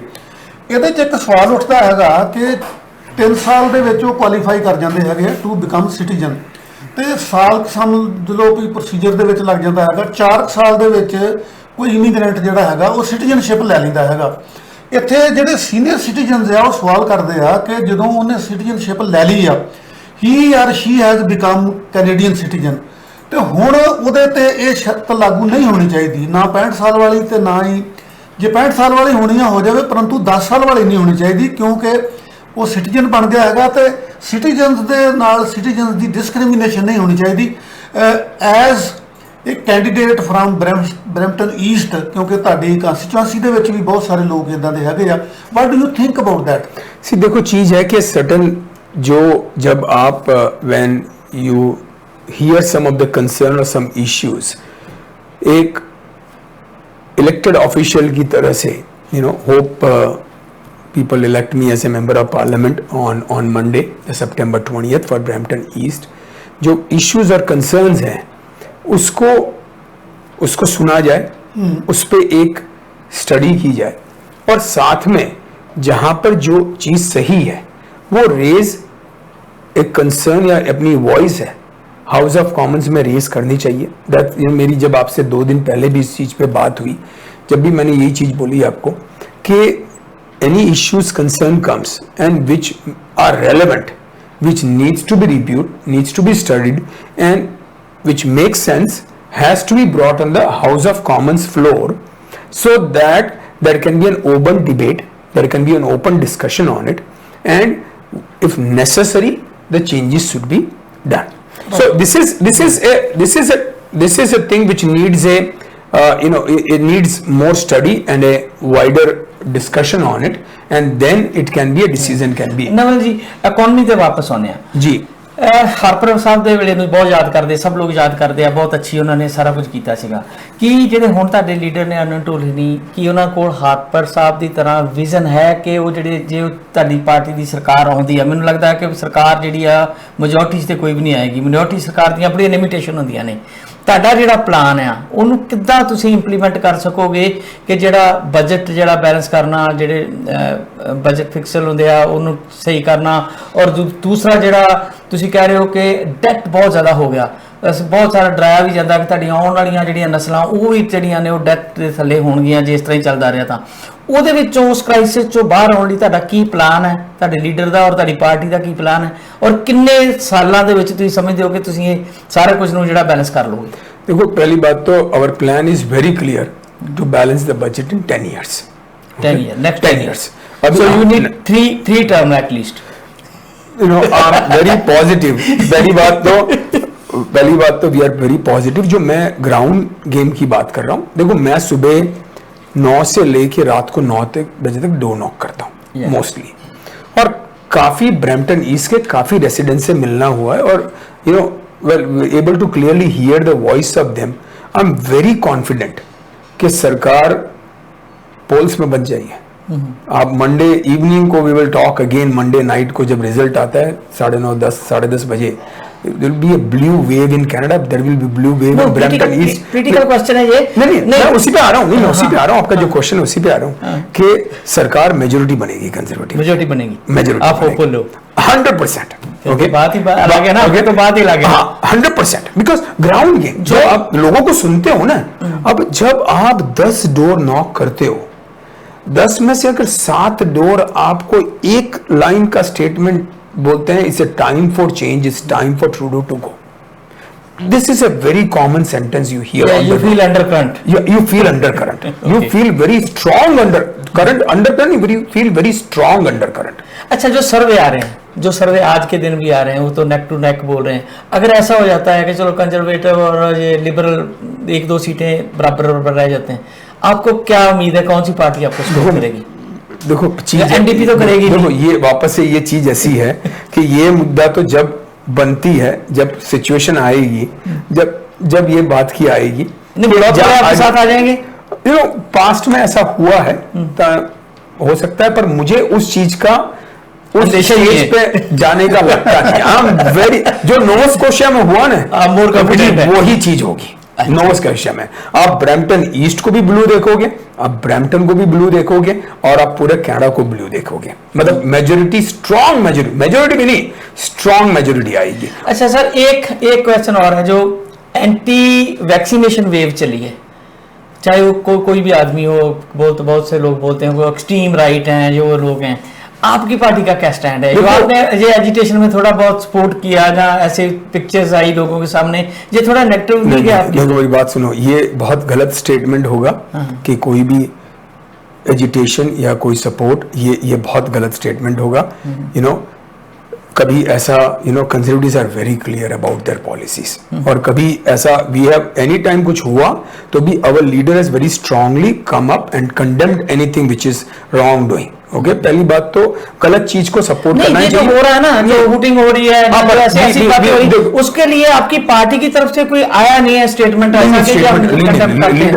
ਇਹਦੇ 'ਚ ਇੱਕ ਸਵਾਲ ਉੱਠਦਾ ਹੈਗਾ ਕਿ 3 ਸਾਲ ਦੇ ਵਿੱਚ ਉਹ ਕੁਆਲੀਫਾਈ ਕਰ ਜਾਂਦੇ ਹੈਗੇ ਟੂ ਬਿਕਮ ਸਿਟੀਜ਼ਨ, ਤੇ ਸਾਲ ਸਮਝ ਲਓ ਵੀ ਪ੍ਰੋਸੀਜਰ ਦੇ ਵਿੱਚ ਲੱਗ ਜਾਂਦਾ ਹੈਗਾ, 4 ਸਾਲ ਦੇ ਵਿੱਚ ਕੋਈ ਇਮੀਗ੍ਰੈਂਟ ਜਿਹੜਾ ਹੈਗਾ ਉਹ ਸਿਟੀਜ਼ਨਸ਼ਿਪ ਲੈ ਲੈਂਦਾ ਹੈਗਾ। ਇੱਥੇ ਜਿਹੜੇ ਸੀਨੀਅਰ ਸਿਟੀਜ਼ਨਸ ਆ ਉਹ ਸਵਾਲ ਕਰਦੇ ਆ ਕਿ ਜਦੋਂ ਉਹਨੇ ਸਿਟੀਜ਼ਨਸ਼ਿਪ ਲੈ ਲਈ ਆ, he or she has become Canadian citizen, ਤੇ ਹੁਣ ਉਹਦੇ ਤੇ ਇਹ ਸ਼ਰਤ ਲਾਗੂ ਨਹੀਂ ਹੋਣੀ ਚਾਹੀਦੀ, ਨਾ 65 ਸਾਲ ਵਾਲੀ ਤੇ ਨਾ ਹੀ, ਜੇ 65 ਸਾਲ ਵਾਲੀ ਹੋਣੀ ਹੋ ਜਾਵੇ ਪਰੰਤੂ 10 ਸਾਲ ਵਾਲੀ ਨਹੀਂ ਹੋਣੀ ਚਾਹੀਦੀ, ਕਿਉਂਕਿ ਉਹ ਸਿਟੀਜ਼ਨ ਬਣ ਗਿਆ ਹੈਗਾ ਤੇ ਸਿਟੀਜ਼ਨਸ ਦੇ ਨਾਲ ਸਿਟੀਜ਼ਨਸ ਦੀ ਡਿਸਕ੍ਰਿਮੀਨੇਸ਼ਨ ਨਹੀਂ ਹੋਣੀ ਚਾਹੀਦੀ ਐਜ਼ ਇੱਕ ਕੈਂਡੀਡੇਟ ਫਰਮ ਬਰੈਂਪਟਨ ਈਸਟ, ਕਿਉਂਕਿ ਤੁਹਾਡੀ ਕੰਸਟੀਚੁਐਂਸੀ ਦੇ ਵਿੱਚ ਵੀ ਬਹੁਤ ਸਾਰੇ ਲੋਕ ਇਦਾਂ ਦੇ ਹੈਗੇ ਆ। What do you think about that? See देखो चीज है कि सर्टन जो जब आप when you hear some of the concern और सम इश्यूज, एक इलेक्टेड ऑफिशियल की तरह से hope people elect me as a member of parliament on Monday, September 20th for Brampton East. जो issues और concerns हैं उसको सुना जाए, उस पे एक स्टडी की जाए, और साथ में जहां पर जो चीज सही है वो रेज एक कंसर्न या अपनी वॉइस है हाउस ऑफ कॉमन्स में रेज करनी चाहिए। दैट मेरी जब आपसे 2 दिन पहले भी इस चीज पे बात हुई, जब भी मैंने यही चीज बोली आपको कि any issues concern comes and which are relevant, which needs to be reviewed, needs to be studied, and which makes sense, has to be brought on the House of Commons floor, so that there can be an open debate, there can be an open discussion on it, and if necessary the changes should be done. So this is a thing which needs a it needs more study and a wider discussion on it, and then it can be a decision can be. Naval ਜੀ economy ਤੇ ਵਾਪਸ ਆਉਂਦੇ ਆ ਜੀ। ਹਰਪ੍ਰਭ ਸਾਹਿਬ ਦੇ ਵੇਲੇ ਨੂੰ ਬਹੁਤ ਯਾਦ ਕਰਦੇ, ਸਭ ਲੋਕ ਯਾਦ ਕਰਦੇ ਆ, ਬਹੁਤ ਅੱਛੀ ਉਹਨਾਂ ਨੇ ਸਾਰਾ ਕੁਝ ਕੀਤਾ ਸੀਗਾ। ਕਿ ਜਿਹੜੇ ਹੁਣ ਤੁਹਾਡੇ ਲੀਡਰ ਨੇ ਅਨੰਤ ਢੋਲਨੀ, ਕਿ ਉਹਨਾਂ ਕੋਲ ਹਰਪ੍ਰਭ ਸਾਹਿਬ ਦੀ ਤਰ੍ਹਾਂ ਵਿਜ਼ਨ ਹੈ ਕਿ ਉਹ ਜਿਹੜੇ ਜੇ ਤੁਹਾਡੀ ਪਾਰਟੀ ਦੀ ਸਰਕਾਰ ਆਉਂਦੀ ਆ, ਮੈਨੂੰ ਲੱਗਦਾ ਕਿ ਸਰਕਾਰ ਜਿਹੜੀ ਆ ਮੈਜੋਰਟੀ 'ਚ ਤੇ ਕੋਈ ਵੀ ਨਹੀਂ ਆਏਗੀ, ਮਿਨੋਰਟੀ ਸਰਕਾਰ ਦੀਆਂ ਬੜੀਆਂ ਲਿਮਿਟੇਸ਼ਨ ਹੁੰਦੀਆਂ ਨੇ। ਤੁਹਾਡਾ ਜਿਹੜਾ ਪਲਾਨ ਆ ਉਹਨੂੰ ਕਿੱਦਾਂ ਤੁਸੀਂ ਇੰਪਲੀਮੈਂਟ ਕਰ ਸਕੋਗੇ ਕਿ ਜਿਹੜਾ ਬਜਟ ਜਿਹੜਾ ਬੈਲੈਂਸ ਕਰਨਾ, ਜਿਹੜੇ ਬਜਟ ਫਿਕਸਲ ਹੁੰਦੇ ਆ ਉਹਨੂੰ ਸਹੀ ਕਰਨਾ, ਔਰ ਦੂਸਰਾ ਜਿਹੜਾ ਤੁਸੀਂ ਕਹਿ ਰਹੇ ਹੋ ਕਿ ਡੈਟ ਬਹੁਤ ਜ਼ਿਆਦਾ ਹੋ ਗਿਆ, ਬਹੁਤ ਸਾਰਾ ਡਰਾਇਆ ਵੀ ਜਾਂਦਾ ਕਿ ਤੁਹਾਡੀਆਂ ਆਉਣ ਵਾਲੀਆਂ ਜਿਹੜੀਆਂ ਨਸਲਾਂ ਉਹ ਵੀ ਜਿਹੜੀਆਂ ਨੇ ਉਹ ਡੈਟ ਦੇ ਥੱਲੇ ਹੋਣਗੀਆਂ ਜੇ ਇਸ ਤਰ੍ਹਾਂ ਹੀ ਚੱਲਦਾ ਰਿਹਾ ਤਾਂ। ਉਹਦੇ ਵਿੱਚੋਂ ਉਸ ਕ੍ਰਾਈਸਿਸ ਚੋਂ ਬਾਹਰ ਆਉਣ ਲਈ ਤੁਹਾਡਾ ਕੀ ਪਲਾਨ ਹੈ, ਤੁਹਾਡੇ ਲੀਡਰ ਦਾ ਔਰ ਤੁਹਾਡੀ ਪਾਰਟੀ ਦਾ ਕੀ ਪਲਾਨ ਹੈ, ਔਰ ਕਿੰਨੇ ਸਾਲਾਂ ਦੇ ਵਿੱਚ ਤੁਸੀਂ ਸਮਝਦੇ ਹੋ ਕਿ ਤੁਸੀਂ ਇਹ ਸਾਰੇ ਕੁਝ ਨੂੰ ਜਿਹੜਾ ਬੈਲੈਂਸ ਕਰ ਲਓਗੇ? देखो पहली बात तो our plan is very clear to balance the budget in 10 years. 10 years, next 10 years. So you need three term at least. I'm very positive. पहली बात तो वी आर वेरी पॉजिटिव। जो मैं ग्राउंड गेम की बात कर रहा हूँ, देखो मैं सुबह 9 से लेके रात को 9 बजे तक डोर नॉक करता हूँ मोस्टली, और काफी ब्रैम्पटन ईस्ट के काफी रेसिडेंट से मिलना हुआ है, और able to clearly hear the voice of them. I'm very confident कि सरकार पोल्स में बच जाएगी। आप मंडे इवनिंग को we will talk again, Monday night को जब रिजल्ट आता है 9:30 10:30 बजे, there will be a blue wave in Canada, there will be blue wave in Brampton East. Critical question है ये। नहीं मैं उसी पे आ रहा हूँ, मैं उसी पे आ रहा हूँ, आपका जो क्वेश्चन है उसी पे आ रहा हूँ कि सरकार मेजोरिटी बनेगी, कंजर्वेटिव मेजोरिटी बनेगी, मेजोरिटी आप होपफुल हो 100%। ओके, बात ही अलग है ना, आगे तो बात ही अलग है। हाँ 100%, बिकॉज ग्राउंड गेम जो आप लोगों को सुनते हो ना, अब जब आप 10 डोर नॉक करते हो, 10 में से अगर 7 डोर आपको एक लाइन का स्टेटमेंट बोलते हैं, it's a time for change, it's time for Trudeau to go, this is a very common sentence you hear. Yeah, you feel undercurrent. You feel undercurrent. You feel very strong undercurrent. You feel very strong undercurrent. अच्छा, जो सर्वे आ रहे हैं, जो सर्वे आज के दिन भी आ रहे हैं, वो तो नेक टू नेक बोल रहे हैं। अगर ऐसा हो जाता है कि चलो कंजर्वेटिव और ये लिबरल 1-2 सीटें बराबर रह जाते हैं, आपको क्या उम्मीद है, कौन सी पार्टी आपको सपोर्ट करेगी? देखो चीज एनडीपी तो करेगी। देखो ये वापस से ये चीज ऐसी है कि ये मुद्दा तो जब बनती है, जब सिचुएशन आएगी, जब ये बात की आएगी, आपके साथ आ जाएंगे। पास्ट में ऐसा हुआ है, हो सकता है, पर मुझे उस चीज का उस स्टेज पे जाने का लगता नहीं। वेरी जो नोवा स्कोशिया में हुआ ना, मोर कॉन्फिडेंट है वही चीज होगी नोवा स्कोशिया में। आप ब्रैम्पटन ईस्ट को भी ब्लू देखोगे, आप ब्रैम्पटन को भी ब्लू देखोगे, और आप पूरे कनाडा को ब्लू देखोगे। मतलब मेजोरिटी, स्ट्रॉन्ग मेजोरिटी भी नहीं, स्ट्रॉन्ग मेजोरिटी आएगी। अच्छा सर, एक क्वेश्चन और है, जो एंटी वैक्सीनेशन वेव चली है, चाहे वो कोई भी आदमी हो, बहुत से लोग बोलते हैं वो एक्सट्रीम राइट हैं, जो लोग हैं, आपकी पार्टी का क्या स्टैंड है? जो आपने ये एजिटेशन में थोड़ा बहुत सपोर्ट किया, या ऐसे पिक्चर्स आई लोगों के सामने, ये थोड़ा नेगेटिव नहीं गया आपकी? मेरी बात सुनो, ये बहुत गलत स्टेटमेंट होगा कि कोई भी एजिटेशन या कोई सपोर्ट, ये बहुत गलत स्टेटमेंट होगा। यू नो, कभी ऐसा, you know, Conservatives are very clear about their policies, और कभी ऐसा वी हैव एनी टाइम कुछ हुआ तो भी our leader has very strongly come up and condemned anything which is wrong doing. Okay, पहली बात तो गलत चीज को सपोर्ट करना नहीं, जो हो रहा है ना, जो वोटिंग हो रही है, ऐसी बातें हो रही है, उसके लिए आपकी पार्टी की तरफ से कोई आया नहीं है statement?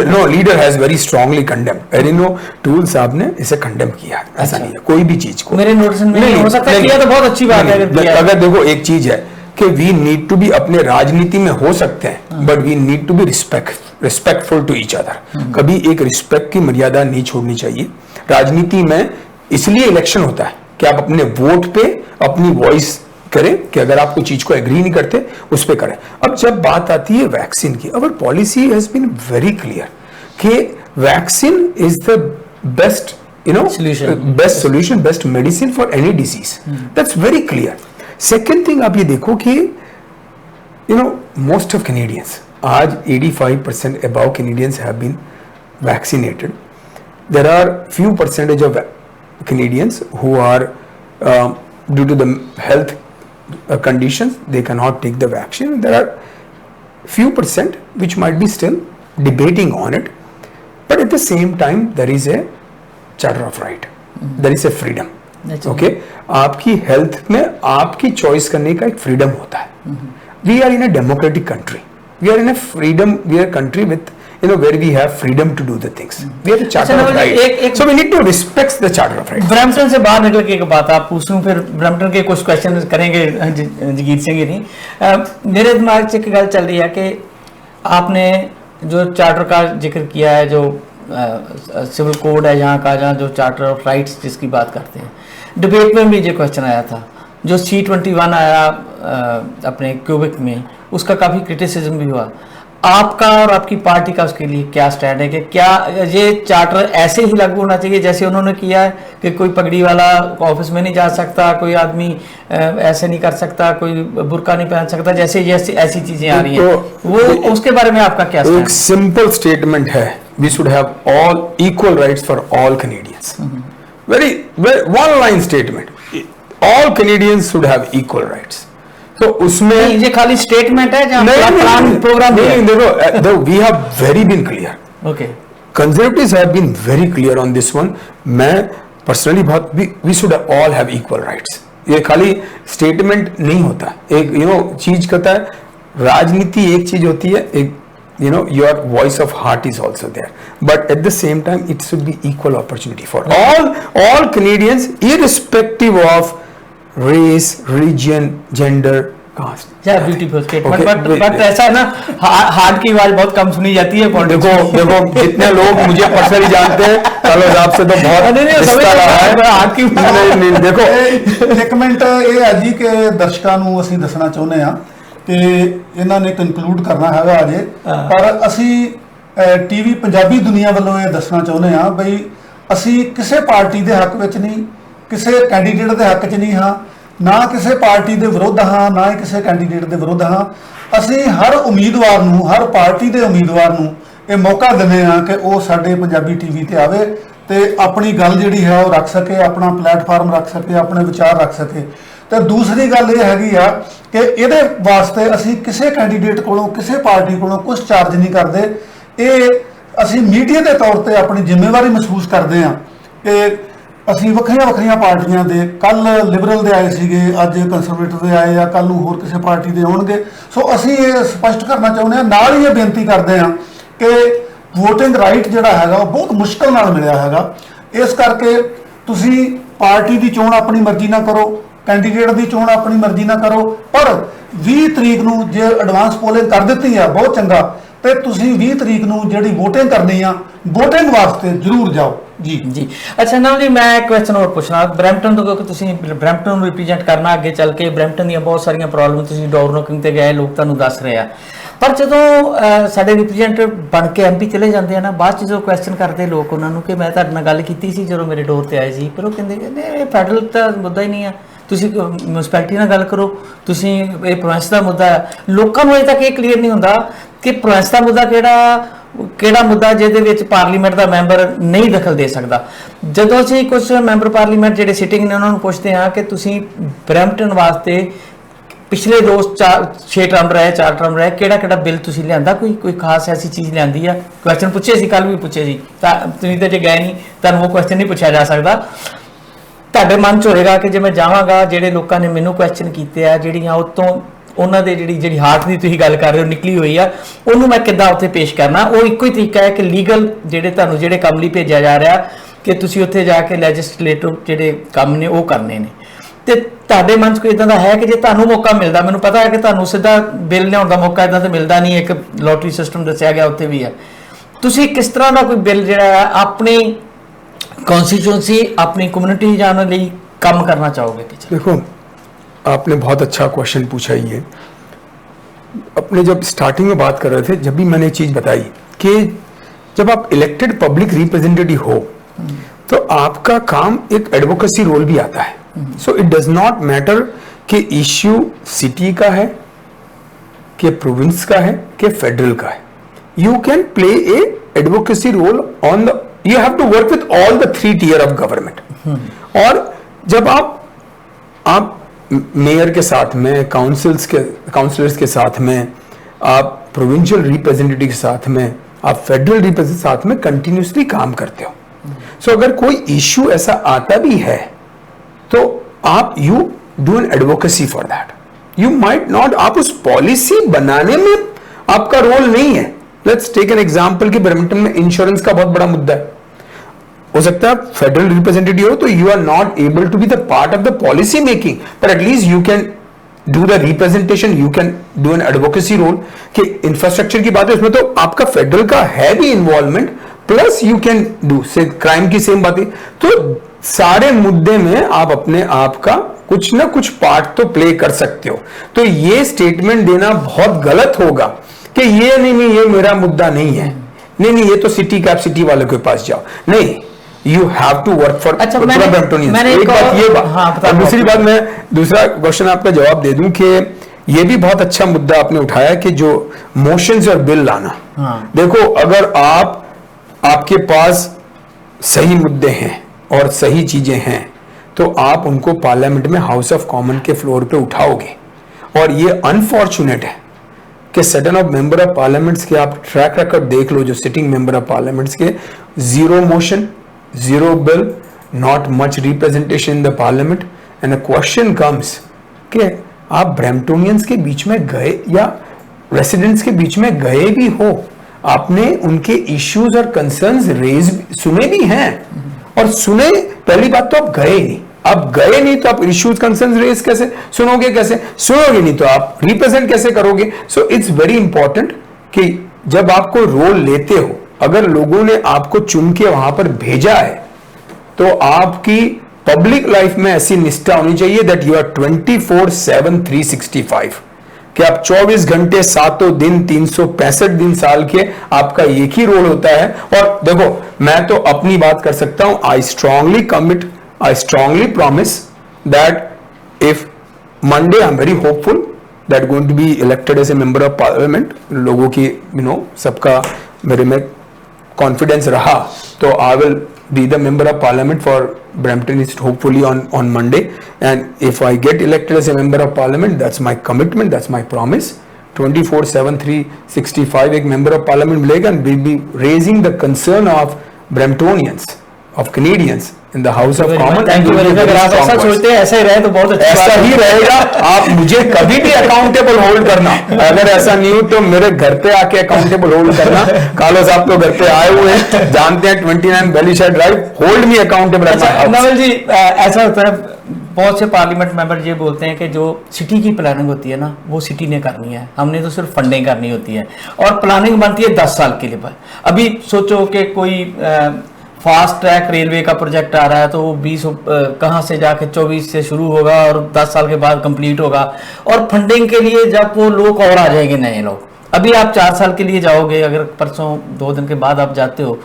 No, leader has very strongly condemned. Erin O'Toole साहब ने इसे कंडेम किया, ऐसा नहीं है कोई भी चीज को। मेरे नोटिस में नहीं हो सकता, किया तो बहुत अच्छी बात है। अगर देखो, एक चीज है कि वी नीड टू बी, अपने राजनीति में हो सकते हैं but we need to be respectful to each other. कभी एक रिस्पेक्ट की मर्यादा नहीं छोड़नी चाहिए राजनीति में। इसलिए इलेक्शन होता है कि आप अपने वोट पे अपनी वॉइस करें, कि अगर आप कोई चीज को एग्री नहीं करते उस पे करें। अब जब बात आती है वैक्सीन की, our policy has been very clear कि vaccine is the best, you know, best solution, best medicine for any disease. That's very clear. Second thing, आप ये देखो कि you know most of Canadians, आज 85% about Canadians have been vaccinated. There are few percentage of Canadians who are due to the health conditions they cannot take the vaccine. There are few percent which might be still debating on it, but at the same time there is a charter of right, there is a freedom. Okay, आपकी health में आपकी choice करने का एक freedom होता है। We are in a democratic country. We are in a freedom, we are a country with, you know, where we have freedom to do the things. We have a charter of right. So we need to respect the charter of right. Brampton से बाहर निकल के एक बात आप पूछूं, फिर Brampton के कुछ क्वेश्चन करेंगे जगीर सिंह ही नहीं। मेरे दिमाग से एक गल चल रही है कि आपने जो चार्टर का जिक्र किया है, जो सिविल कोड है यहाँ का, जहाँ जो चार्टर ऑफ राइट्स जिसकी बात करते हैं, डिबेट में भी ये क्वेश्चन आया था। जो C21 आया अपने क्यूबिक में, उसका काफ़ी क्रिटिसिज्म भी हुआ। आपका और आपकी पार्टी का उसके लिए क्या स्टैंड है कि क्या ये चार्टर ऐसे ही लागू होना चाहिए जैसे उन्होंने किया है, कि कोई पगड़ी वाला ऑफिस में नहीं जा सकता, कोई आदमी ऐसे नहीं कर सकता, कोई बुर्का नहीं पहन सकता, जैसे ऐसी चीजें आ रही हैं, वो उसके बारे में आपका क्या स्टैंड है? एक सिंपल स्टेटमेंट है, we should have all equal rights for all Canadians. Very one line statement, all Canadians should have equal rights. तो उसमें ये खाली स्टेटमेंट है, प्लान प्रोग्राम नहीं, देखो, we have very been clear. Okay, Conservatives have been very clear on this one. मैं personally बहुत, we should all have equal rights. ये खाली स्टेटमेंट नहीं होता, एक यू नो चीज कहता है, राजनीति एक चीज होती है, एक you know your voice of heart is also there, but at the same time it should be equal opportunity for all Canadians irrespective of race, religion, gender, caste. Yeah, beautiful statement. But ऐसा है ना, heart की आवाज बहुत कम सुनी जाती है। देखो जितने लोग मुझे पर्सनली जानते हैं, चलो आपसे तो बहुत रिश्ता रहा है, हार्ट की नहीं, देखो एक मिनट, ਇਹ ਹੈ ਜੀ ਕਿ ਦਰਸ਼ਕਾਂ ਨੂੰ ਅਸੀਂ ਦੱਸਣਾ ਚਾਹੁੰਦੇ ਆ ਕਿ ਇਹਨਾਂ ਨੇ ਕੰਕਲੂਡ ਕਰਨਾ ਹੈਗਾ ਅਜੇ, ਪਰ ਅਸੀਂ ਟੀਵੀ ਪੰਜਾਬੀ ਦੁਨੀਆ ਵੱਲੋਂ ਇਹ ਦੱਸਣਾ ਚਾਹੁੰਦੇ ਆ ਬਈ ਅਸੀਂ ਕਿਸੇ ਪਾਰਟੀ ਦੇ ਹੱਕ ਵਿੱਚ ਨਹੀਂ, ਕਿਸੇ ਕੈਂਡੀਡੇਟ ਦੇ ਹੱਕ 'ਚ ਨਹੀਂ ਹਾਂ, ਨਾ ਕਿਸੇ ਪਾਰਟੀ ਦੇ ਵਿਰੁੱਧ ਹਾਂ, ਨਾ ਹੀ ਕਿਸੇ ਕੈਂਡੀਡੇਟ ਦੇ ਵਿਰੁੱਧ ਹਾਂ। ਅਸੀਂ ਹਰ ਉਮੀਦਵਾਰ ਨੂੰ, ਹਰ ਪਾਰਟੀ ਦੇ ਉਮੀਦਵਾਰ ਨੂੰ ਇਹ ਮੌਕਾ ਦਿੰਦੇ ਆ ਕਿ ਉਹ ਸਾਡੇ ਪੰਜਾਬੀ ਟੀਵੀ ਤੇ ਆਵੇ ਤੇ ਆਪਣੀ ਗੱਲ ਜਿਹੜੀ ਹੈ ਉਹ ਰੱਖ ਸਕੇ, ਆਪਣਾ ਪਲੇਟਫਾਰਮ ਰੱਖ ਸਕੇ, ਆਪਣੇ ਵਿਚਾਰ ਰੱਖ ਸਕੇ। ਤੇ ਦੂਸਰੀ ਗੱਲ ਇਹ ਹੈਗੀ ਆ ਕਿ ਇਹਦੇ ਵਾਸਤੇ ਅਸੀਂ ਕਿਸੇ ਕੈਂਡੀਡੇਟ ਕੋਲੋਂ, ਕਿਸੇ ਪਾਰਟੀ ਕੋਲੋਂ ਕੁਝ ਚਾਰਜ ਨਹੀਂ ਕਰਦੇ। ਇਹ ਅਸੀਂ ਮੀਡੀਆ ਦੇ ਤੌਰ ਤੇ ਆਪਣੀ ਜ਼ਿੰਮੇਵਾਰੀ ਮਹਿਸੂਸ ਕਰਦੇ ਆ ਕਿ ਅਸੀਂ ਵੱਖਰੀਆਂ ਪਾਰਟੀਆਂ ਦੇ, ਕੱਲ ਲਿਬਰਲ ਦੇ ਆਏ ਸੀਗੇ, ਅੱਜ ਕੰਸਰਵੇਟਿਵ ਦੇ ਆਏ ਆ, ਕੱਲ ਨੂੰ ਹੋਰ ਕਿਸੇ ਪਾਰਟੀ ਦੇ ਆਉਣਗੇ। ਸੋ ਅਸੀਂ ਇਹ ਸਪਸ਼ਟ ਕਰਨਾ ਚਾਹੁੰਦੇ ਆ, ਨਾਲ ਹੀ ਇਹ ਬੇਨਤੀ ਕਰਦੇ ਆ ਕਿ ਵੋਟਿੰਗ ਰਾਈਟ ਜਿਹੜਾ ਹੈਗਾ ਉਹ ਬਹੁਤ ਮੁਸ਼ਕਲ ਨਾਲ ਮਿਲਿਆ ਹੈਗਾ। ਇਸ ਕਰਕੇ ਤੁਸੀਂ ਪਾਰਟੀ ਦੀ ਚੋਣ ਆਪਣੀ ਮਰਜ਼ੀ ਨਾਲ ਕਰੋ, ਕੈਂਡੀਡੇਟ ਦੀ ਚੋਣ ਆਪਣੀ ਮਰਜ਼ੀ ਨਾਲ ਕਰੋ, ਪਰ 20 ਤਰੀਕ ਨੂੰ ਜੇ ਐਡਵਾਂਸ ਪੋਲਿੰਗ ਕਰ ਦਿੱਤੀ ਆ ਬਹੁਤ ਚੰਗਾ, ਤੇ ਤੁਸੀਂ 20 ਤਰੀਕ ਨੂੰ ਜਿਹੜੀ VOTING ਕਰਨੀ ਆ, VOTING ਵਾਸਤੇ ਜ਼ਰੂਰ ਜਾਓ। जी ਜੀ ਅੱਛਾ ਨਾਲ ਜੀ ਮੈਂ ਇੱਕ ਕੁਐਸਚਨ ਹੋਰ ਪੁੱਛਣਾ ਬਰੈਂਪਟਨ ਤੋਂ ਕਿਉਂਕਿ ਤੁਸੀਂ ਬਰੈਂਪਟਨ ਨੂੰ ਰਿਪਰੈਜ਼ੈਂਟ ਕਰਨਾ ਅੱਗੇ ਚੱਲ ਕੇ ਬਰੈਂਪਟਨ ਦੀਆਂ ਬਹੁਤ ਸਾਰੀਆਂ ਪ੍ਰੋਬਲਮ ਤੁਸੀਂ ਡੋਰ ਨੋਕਿੰਗ ਤੇ ਗਏ ਲੋਕ ਤੁਹਾਨੂੰ ਦੱਸ ਰਹੇ ਆ ਪਰ ਜਦੋਂ ਸਾਡੇ ਰਿਪਰੈਜ਼ੈਂਟੇਟਿਵ ਬਣ ਕੇ ਐਮਪੀ ਚਲੇ ਜਾਂਦੇ ਆ ਨਾ ਬਾਅਦ ਚ ਜਦੋਂ ਕੁਐਸਚਨ ਕਰਦੇ ਲੋਕ ਉਹਨਾਂ ਨੂੰ ਕਿ ਮੈਂ ਤੁਹਾਡੇ ਨਾਲ ਗੱਲ ਕੀਤੀ ਸੀ ਜਦੋਂ ਮੇਰੇ ਡੋਰ ਤੇ ਆਏ ਸੀ ਪਰ ਉਹ ਕਹਿੰਦੇ ਇਹ ਫੈਡਰਲ ਤਾਂ ਮੁੱਦਾ ਹੀ ਨਹੀਂ ਆ ਤੁਸੀਂ ਮਿਊਨਿਸਪੈਲਿਟੀ ਨਾਲ ਗੱਲ ਕਰੋ ਤੁਸੀਂ ਇਹ ਪ੍ਰੋਵਿੰਸ ਦਾ ਮੁੱਦਾ ਹੈ ਲੋਕਾਂ ਨੂੰ ਅਜੇ ਤੱਕ ਇਹ ਕਲੀਅਰ ਨਹੀਂ ਹੁੰਦਾ ਕਿ ਪ੍ਰੋਵਿੰਸ ਦਾ ਮੁੱਦਾ ਕਿਹੜਾ ਮੁੱਦਾ ਜਿਹਦੇ ਵਿੱਚ ਪਾਰਲੀਮੈਂਟ ਦਾ ਮੈਂਬਰ ਨਹੀਂ ਦਖਲ ਦੇ ਸਕਦਾ ਜਦੋਂ ਅਸੀਂ ਕੁਝ ਮੈਂਬਰ ਪਾਰਲੀਮੈਂਟ ਜਿਹੜੇ ਸਿਟਿੰਗ ਨੇ ਉਹਨਾਂ ਨੂੰ ਪੁੱਛਦੇ ਹਾਂ ਕਿ ਤੁਸੀਂ ਬਰੈਂਪਟਨ ਵਾਸਤੇ ਪਿਛਲੇ 6 ਟਰਮ ਰਹੇ 4 ਟਰਮ ਰਹੇ ਕਿਹੜਾ ਬਿੱਲ ਤੁਸੀਂ ਲਿਆਂਦਾ ਕੋਈ ਖਾਸ ਐਸੀ ਚੀਜ਼ ਲਿਆਂਦੀ ਆ ਕੁਐਸਚਨ ਪੁੱਛੇ ਸੀ ਕੱਲ ਵੀ ਪੁੱਛੇ ਸੀ ਤਾਂ ਤੁਸੀਂ ਤਾਂ ਜੇ ਗਏ ਨਹੀਂ ਤੁਹਾਨੂੰ ਉਹ ਕੁਐਸਚਨ ਨਹੀਂ ਪੁੱਛਿਆ ਜਾ ਸਕਦਾ ਤੁਹਾਡੇ ਮਨ 'ਚ ਹੋਏਗਾ ਕਿ ਜੇ ਮੈਂ ਜਾਵਾਂਗਾ ਜਿਹੜੇ ਲੋਕਾਂ ਨੇ ਮੈਨੂੰ ਕੁਐਸਚਨ ਕੀਤੇ ਆ ਜਿਹੜੀਆਂ ਉਤੋਂ ਉਹਨਾਂ ਦੇ ਜਿਹੜੀ ਹਾਰਟ ਦੀ ਤੁਸੀਂ ਗੱਲ ਕਰ ਰਹੇ ਹੋ ਨਿਕਲੀ ਹੋਈ ਆ ਉਹਨੂੰ ਮੈਂ ਕਿੱਦਾਂ ਉੱਥੇ ਪੇਸ਼ ਕਰਨਾ ਉਹ ਇੱਕੋ ਹੀ ਤਰੀਕਾ ਹੈ ਕਿ ਲੀਗਲ ਜਿਹੜੇ ਕੰਮ ਲਈ ਭੇਜਿਆ ਜਾ ਰਿਹਾ ਕਿ ਤੁਸੀਂ ਉੱਥੇ ਜਾ ਕੇ ਲੈਜਿਸਲੇਟਿਵ ਜਿਹੜੇ ਕੰਮ ਨੇ ਉਹ ਕਰਨੇ ਨੇ ਤੇ ਤੁਹਾਡੇ ਮਨ 'ਚ ਕੋਈ ਇਦਾਂ ਦਾ ਹੈ ਕਿ ਜੇ ਤੁਹਾਨੂੰ ਮੌਕਾ ਮਿਲਦਾ ਮੈਨੂੰ ਪਤਾ ਹੈ ਕਿ ਤੁਹਾਨੂੰ ਸਿੱਧਾ ਬਿੱਲ ਲਿਆਉਣ ਦਾ ਮੌਕਾ ਇਦਾਂ ਤਾਂ ਮਿਲਦਾ ਨਹੀਂ ਇੱਕ ਲੋਟਰੀ ਸਿਸਟਮ ਦੱਸਿਆ ਗਿਆ ਉੱਥੇ ਵੀ ਹੈ ਤੁਸੀਂ ਕਿਸ ਤਰ੍ਹਾਂ ਦਾ ਕੋਈ ਬਿੱਲ ਜਿਹੜਾ ਹੈ ਆਪਣੀ कॉन्स्टिट्यूंसी अपनी कम्युनिटी जाने लिए काम करना चाहोगे? देखो आपने बहुत अच्छा क्वेश्चन पूछा ये अपने जब स्टार्टिंग में बात कर रहे थे जब भी मैंने चीज बताई कि जब आप इलेक्टेड पब्लिक रिप्रेजेंटेटिव हो तो आपका काम एक एडवोकेसी रोल भी आता है so it does not matter कि इश्यू सिटी का है कि प्रोविंस का है कि फेडरल का है you can play A advocacy roll on the You have to work with all the 3 tier of government. और जब आप मेयर के साथ में काउंसिलर्स के साथ में आप प्रोविंशियल रिप्रेजेंटेटिव के साथ में आप फेडरल रिप्रेजेंटेटिव के साथ में कंटिन्यूसली काम करते हो सो अगर कोई इश्यू ऐसा आता भी है तो आप you do an advocacy for that you might not आप उस पॉलिसी बनाने में आपका रोल नहीं है लेट्स टेक एन एग्जांपल कि ब्रैम्पटन में इंश्योरेंस का बहुत बड़ा मुद्दा है हो सकता है फेडरल रिप्रेजेंटेटिव हो तो you are not able to be the part of the policy making but at least you can do the representation you can do an advocacy role कि इंफ्रास्ट्रक्चर की बात है उसमें तो आपका फेडरल का है भी involvement plus you can do से क्राइम की सेम बात है तो सारे मुद्दे में आप अपने आप का कुछ ना कुछ पार्ट तो प्ले कर सकते हो तो ये स्टेटमेंट देना बहुत गलत होगा कि ये नहीं ये मेरा मुद्दा नहीं है नहीं ये तो सिटी का आप सिटी वाले के पास जाओ नहीं you have to work for मैंने एक बात ये और दूसरी बात मैं दूसरा क्वेश्चन आपका जवाब दे दूं कि ये भी बहुत अच्छा मुद्दा आपने उठाया कि जो मोशंस और बिल लाना देखो अगर आपके पास सही मुद्दे हैं और सही चीजें हैं तो आप उनको पार्लियामेंट में हाउस ऑफ कॉमन के फ्लोर पे उठाओगे और ये अनफॉर्चुनेट है कि सेटन ऑफ मेंबर ऑफ पार्लियामेंट्स के आप ट्रैक रिकॉर्ड देख लो जो सिटिंग मेंबर ऑफ पार्लियामेंट्स के 0 motion 0 bill not much representation in the parliament and a question comes कि आप ब्रैम्पटोनियंस के बीच में गए या रेसिडेंट्स के बीच में गए भी हो आपने उनके इश्यूज और कंसर्न्स रेज सुने भी हैं और सुने पहली बात तो आप गए नहीं आप गए नहीं तो आप इश्यूज कंसर्न्स रेज कैसे सुनोगे नहीं तो आप रिप्रेजेंट कैसे करोगे सो इट्स वेरी इंपॉर्टेंट कि जब आपको रोल लेते हो अगर लोगों ने आपको चुन के वहां पर भेजा है तो आपकी पब्लिक लाइफ में ऐसी निष्ठा होनी चाहिए दैट यू आर 24/7 365 कि आप 24 घंटे 7 दिन 365 दिन साल के आपका एक ही रोल होता है और देखो मैं तो अपनी बात कर सकता हूं आई strongly promise that if Monday I'm very hopeful that going to be elected as a member of parliament लोगों की सबका मेरे में confidence रहा तो I will be the member of parliament for Brampton East hopefully on Monday and if I get elected as a member of parliament that's my commitment that's my promise 24/7 365 एक member of parliament मिलेगा and we'll be raising the concern of Bramptonians of Canadians in the House of Commons. Thank you very much. अगर आप ऐसा सोचते हैं ऐसा ही रहे तो बहुत अच्छा ऐसा ही रहेगा आप मुझे कभी भी अकाउंटेबल होल्ड करना अगर ऐसा नहीं हो तो मेरे घर पे आके अकाउंटेबल होल्ड करना कार्लोस आप तो घर पे आए हुए हैं जानते हैं 29 बेलीशायर drive hold me accountable Naval ji ऐसा होता है बहुत से पार्लियामेंट मेंबर ये बोलते हैं कि जो सिटी की प्लानिंग होती है ना वो सिटी ने करनी है हमने तो सिर्फ फंडिंग करनी होती है और प्लानिंग बनती है 10 साल के लिए अभी सोचो कि कोई फास्ट ट्रैक रेलवे का प्रोजेक्ट आ रहा है, तो वो 20 कहाँ से जाके 24 से शुरू होगा और 10 साल के बाद कंप्लीट होगा। और फंडिंग के लिए जब वो लोग और आ जाएंगे नए लोग, अभी आप 4 साल के लिए जाओगे, अगर परसों 2 दिन के बाद आप जाते हो,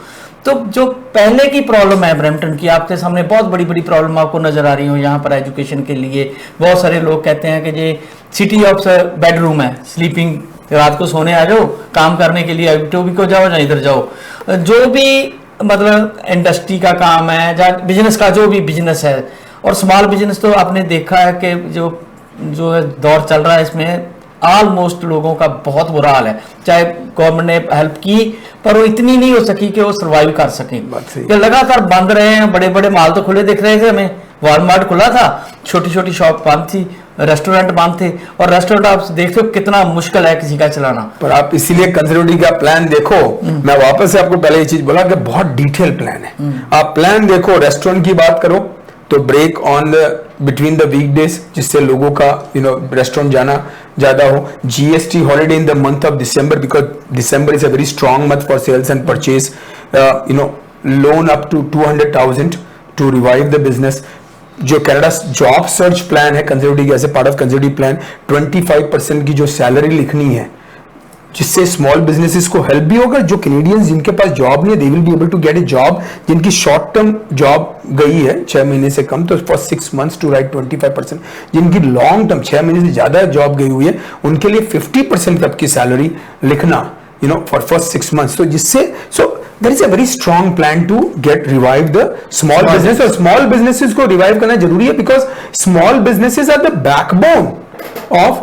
तो जो पहले की प्रॉब्लम है ब्रैम्पटन की, आपके सामने बहुत बड़ी बड़ी प्रॉब्लम आपको नजर आ रही हो। यहाँ पर एजुकेशन के लिए बहुत सारे लोग कहते हैं कि ये सिटी ऑफ बेडरूम है, स्लीपिंग, रात को सोने आ जाओ, काम करने के लिए टोबी को जाओ या इधर जाओ। जो भी मतलब इंडस्ट्री का काम है या बिजनेस का, जो भी बिजनेस है, और स्मॉल बिजनेस तो आपने देखा है कि जो दौर चल रहा है इसमें ऑलमोस्ट लोगों का बहुत बुरा हाल है। चाहे गवर्नमेंट ने हेल्प की पर वो इतनी नहीं हो सकी कि वो सर्वाइव कर सकें, कि लगातार बंद रहे हैं। बड़े बड़े माल तो खुले दिख रहे थे हमें, वॉलमार्ट खुला था, छोटी छोटी शॉप बंद थी, रेस्टोरेंट बंद थे। और रेस्टोरेंट आप देखते हो कितना मुश्किल है किसी का चलाना। पर आप इसीलिए कंजर्वेटिव का प्लान देखो, मैं वापस से आपको पहले ये चीज बोला कि बहुत डिटेल प्लान है। आप प्लान देखो, रेस्टोरेंट की बात करो तो break on the between the weekdays, जिससे लोगों का रेस्टोरेंट जाना ज्यादा हो। GST holiday in the month of December, because December is a very strong month for sales and purchase. Loan up to 200,000 to revive the business. जो Canada job search plan है Conservative, as a part of Conservative plan, 25% की जो salary लिखनी है, जिससे small businesses को help भी होगा। जो कैनेडियंस जिनके पास जॉब नहीं है, they will be able to get a job. जिनकी शॉर्ट टर्म जॉब गई है 6 महीने से कम, तो फॉर 6 months टू राइट 25%। जिनकी लॉन्ग टर्म 6 महीने से ज्यादा जॉब गई हुई है, उनके लिए 50% तक की सैलरी लिखना, फॉर फर्स्ट 6 months। तो जिससे there is a very strong plan to get revive the small business। और small businesses को revive करना जरूरी है, because small businesses are the backbone of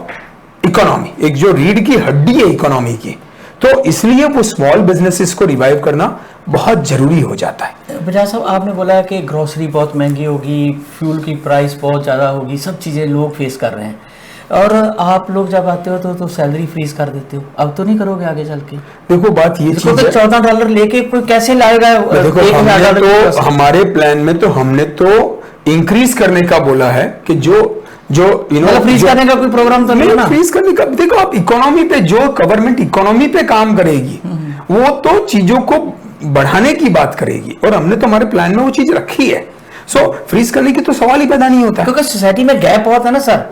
economy. एक जो रीढ़ की हड्डी है इकोनॉमी की, तो इसलिए वो स्मॉल बिजनेसेस को रिवाइव करना बहुत जरूरी हो जाता है। बजाज साहब, आपने बोला है कि ग्रोसरी बहुत महंगी होगी, फ्यूल की प्राइस बहुत ज़्यादा होगी, सब चीज़ें लोग फेस कर रहे हैं, और आप लोग जब आते हो तो सैलरी फ्रीज कर देते हो। अब तो नहीं करोगे आगे चल के? देखो बात ये चीज है, $14 लेके कोई कैसे लाएगा? देखो तो हमारे प्लान में तो हमने तो इंक्रीज करने का बोला है कि जो फ्रीज करने का कोई प्रोग्राम तो नहीं ना? फ्रीज करने का, देखो आप इकोनॉमी पे, जो गवर्नमेंट इकोनॉमी पे काम करेगी वो तो चीजों को बढ़ाने की बात करेगी, और हमने तो हमारे प्लान में वो चीज रखी है। फ्रीज करने की तो सवाल ही पैदा नहीं होता, क्योंकि सोसाइटी में गैप बहुत है ना सर।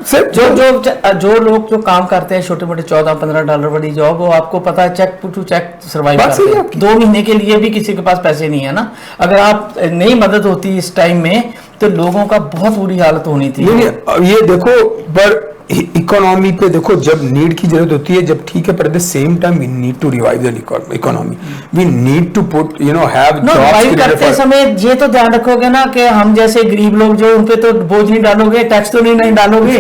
जो लोग जो काम करते हैं छोटे मोटे $14-15 वाली जॉब, वो आपको पता है चेक टू चेक सर्वाइव करते हैं। 2 महीने के लिए भी किसी के पास पैसे नहीं है ना। अगर आप नहीं मदद होती इस टाइम में, तो लोगों का बहुत बुरी हालत होनी थी। ये देखो, पर इकोनॉमी पे देखो, जब नीड की जरूरत होती है, जब ठीक है, पर at the same time we need to revive the economy. We need to put have revive करते समय ये तो ध्यान रखोगे ना कि हम जैसे गरीब लोग जो, उन पे तो बोझ नहीं डालोगे, टैक्स तो नहीं डालोगे।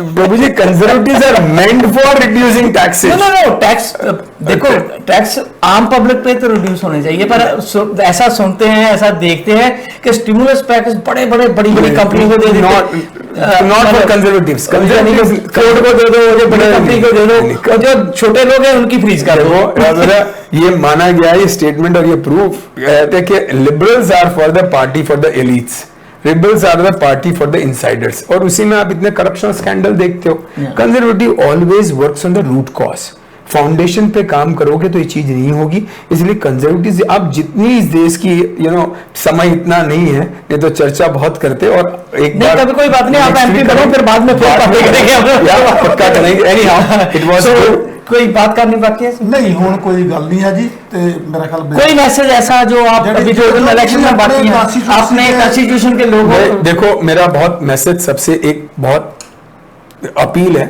Prabhu ji, conservatives are meant for reducing taxes. No tax, देखो टैक्स आम पब्लिक पे तो रिड्यूस होने चाहिए, पर ऐसा सुनते हैं, ऐसा देखते हैं कि स्टिमुलस पैकेज बड़ी बड़ी कंपनी को दे देते, नॉट फॉर कंजर्वेटिव्स को दे दो, बड़ी कंपनी को दे दो, और जो छोटे लोग हैं उनकी फ्रीज कर दो। ये माना गया है, ये स्टेटमेंट और ये प्रूफ कहते हैं कि Liberals are for the party for the elites, Liberals are the party for the insiders. और उसी में आप इतने करप्शन स्कैंडल देखते हो। Conservative always works on the root cause. Foundation पे काम करोगे तो ये चीज नहीं होगी। इसलिए कंजर्वेटिव, आप जितनी इस देश की समय इतना नहीं है, नहीं तो चर्चा बहुत करते, और एक बार कभी कोई बात नहीं, आप एमपी बनो, फिर बाद में पक्का करेंगे। एनीहाउ इट वाज कोई बात करनी बाकी है? नहीं, हुण कोई गल नहीं है जी। ते मेरा ख्याल कोई मैसेज ऐसा जो आप अभी जो इलेक्शन में बाकी है, आपने कॉन्स्टिट्यूशन के लोगों, देखो मेरा बहुत मैसेज, सबसे एक बहुत अपील है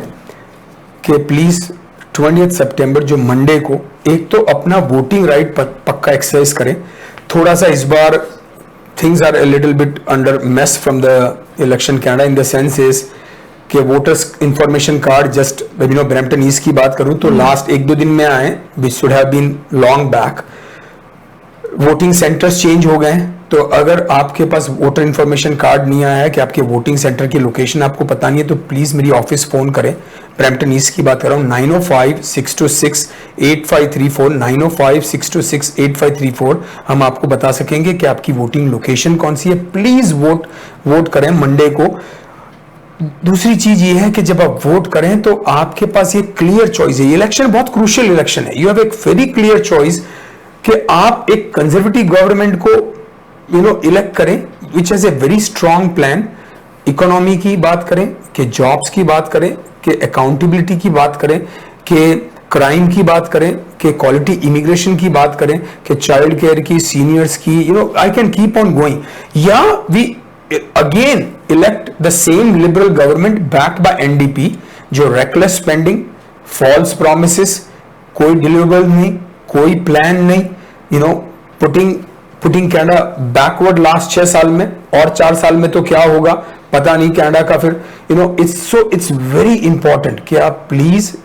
कि प्लीज 20 सितंबर जो मंडे को, एक तो अपना वोटिंग राइट पक्का एक्सरसाइज करें। थोड़ा सा इस बार things are a little bit under mess from the election Canada, in the sense is कि voters information card, just Brampton east की बात करूं तो लास्ट 1-2 दिन में आए, which should have been long back. Voting centres change हो गए हैं, तो अगर आपके पास वोटर इंफॉर्मेशन कार्ड नहीं आया है, कि आपके वोटिंग सेंटर की लोकेशन आपको पता नहीं है, तो प्लीज मेरी ऑफिस फोन करें। ब्रैम्पटन ईस्ट की बात कर रहा हूँ, 905-626-8534, 905-626-8534। हम आपको बता सकेंगे कि आपकी वोटिंग लोकेशन कौन सी है। प्लीज वोट करें मंडे को। दूसरी चीज ये है कि जब आप वोट करें तो आपके पास ये क्लियर चॉइस है। ये इलेक्शन बहुत क्रूशियल इलेक्शन है। यू हैव एक वेरी क्लियर चॉइस कि आप एक कंजर्वेटिव गवर्नमेंट को इलेक्ट करें which has a very strong plan, economy की बात करें, कि जॉब्स की बात करें, कि अकाउंटेबिलिटी की बात करें, कि क्राइम की बात करें, कि क्वालिटी इमिग्रेशन की बात करें, कि चाइल्ड केयर की, सीनियर्स की, I can keep on going, या we again elect the same liberal government backed by NDP जो रेकलेस स्पेंडिंग, फॉल्स प्रॉमिसेस, कोई डिलीवरेबल नहीं, कोई प्लान नहीं, पुटिंग कनाडा बैकवर्ड लास्ट 6 साल में, और 4 साल में तो क्या होगा पता नहीं कनाडा का फिर, इट्स वेरी इंपॉर्टेंट कि आप please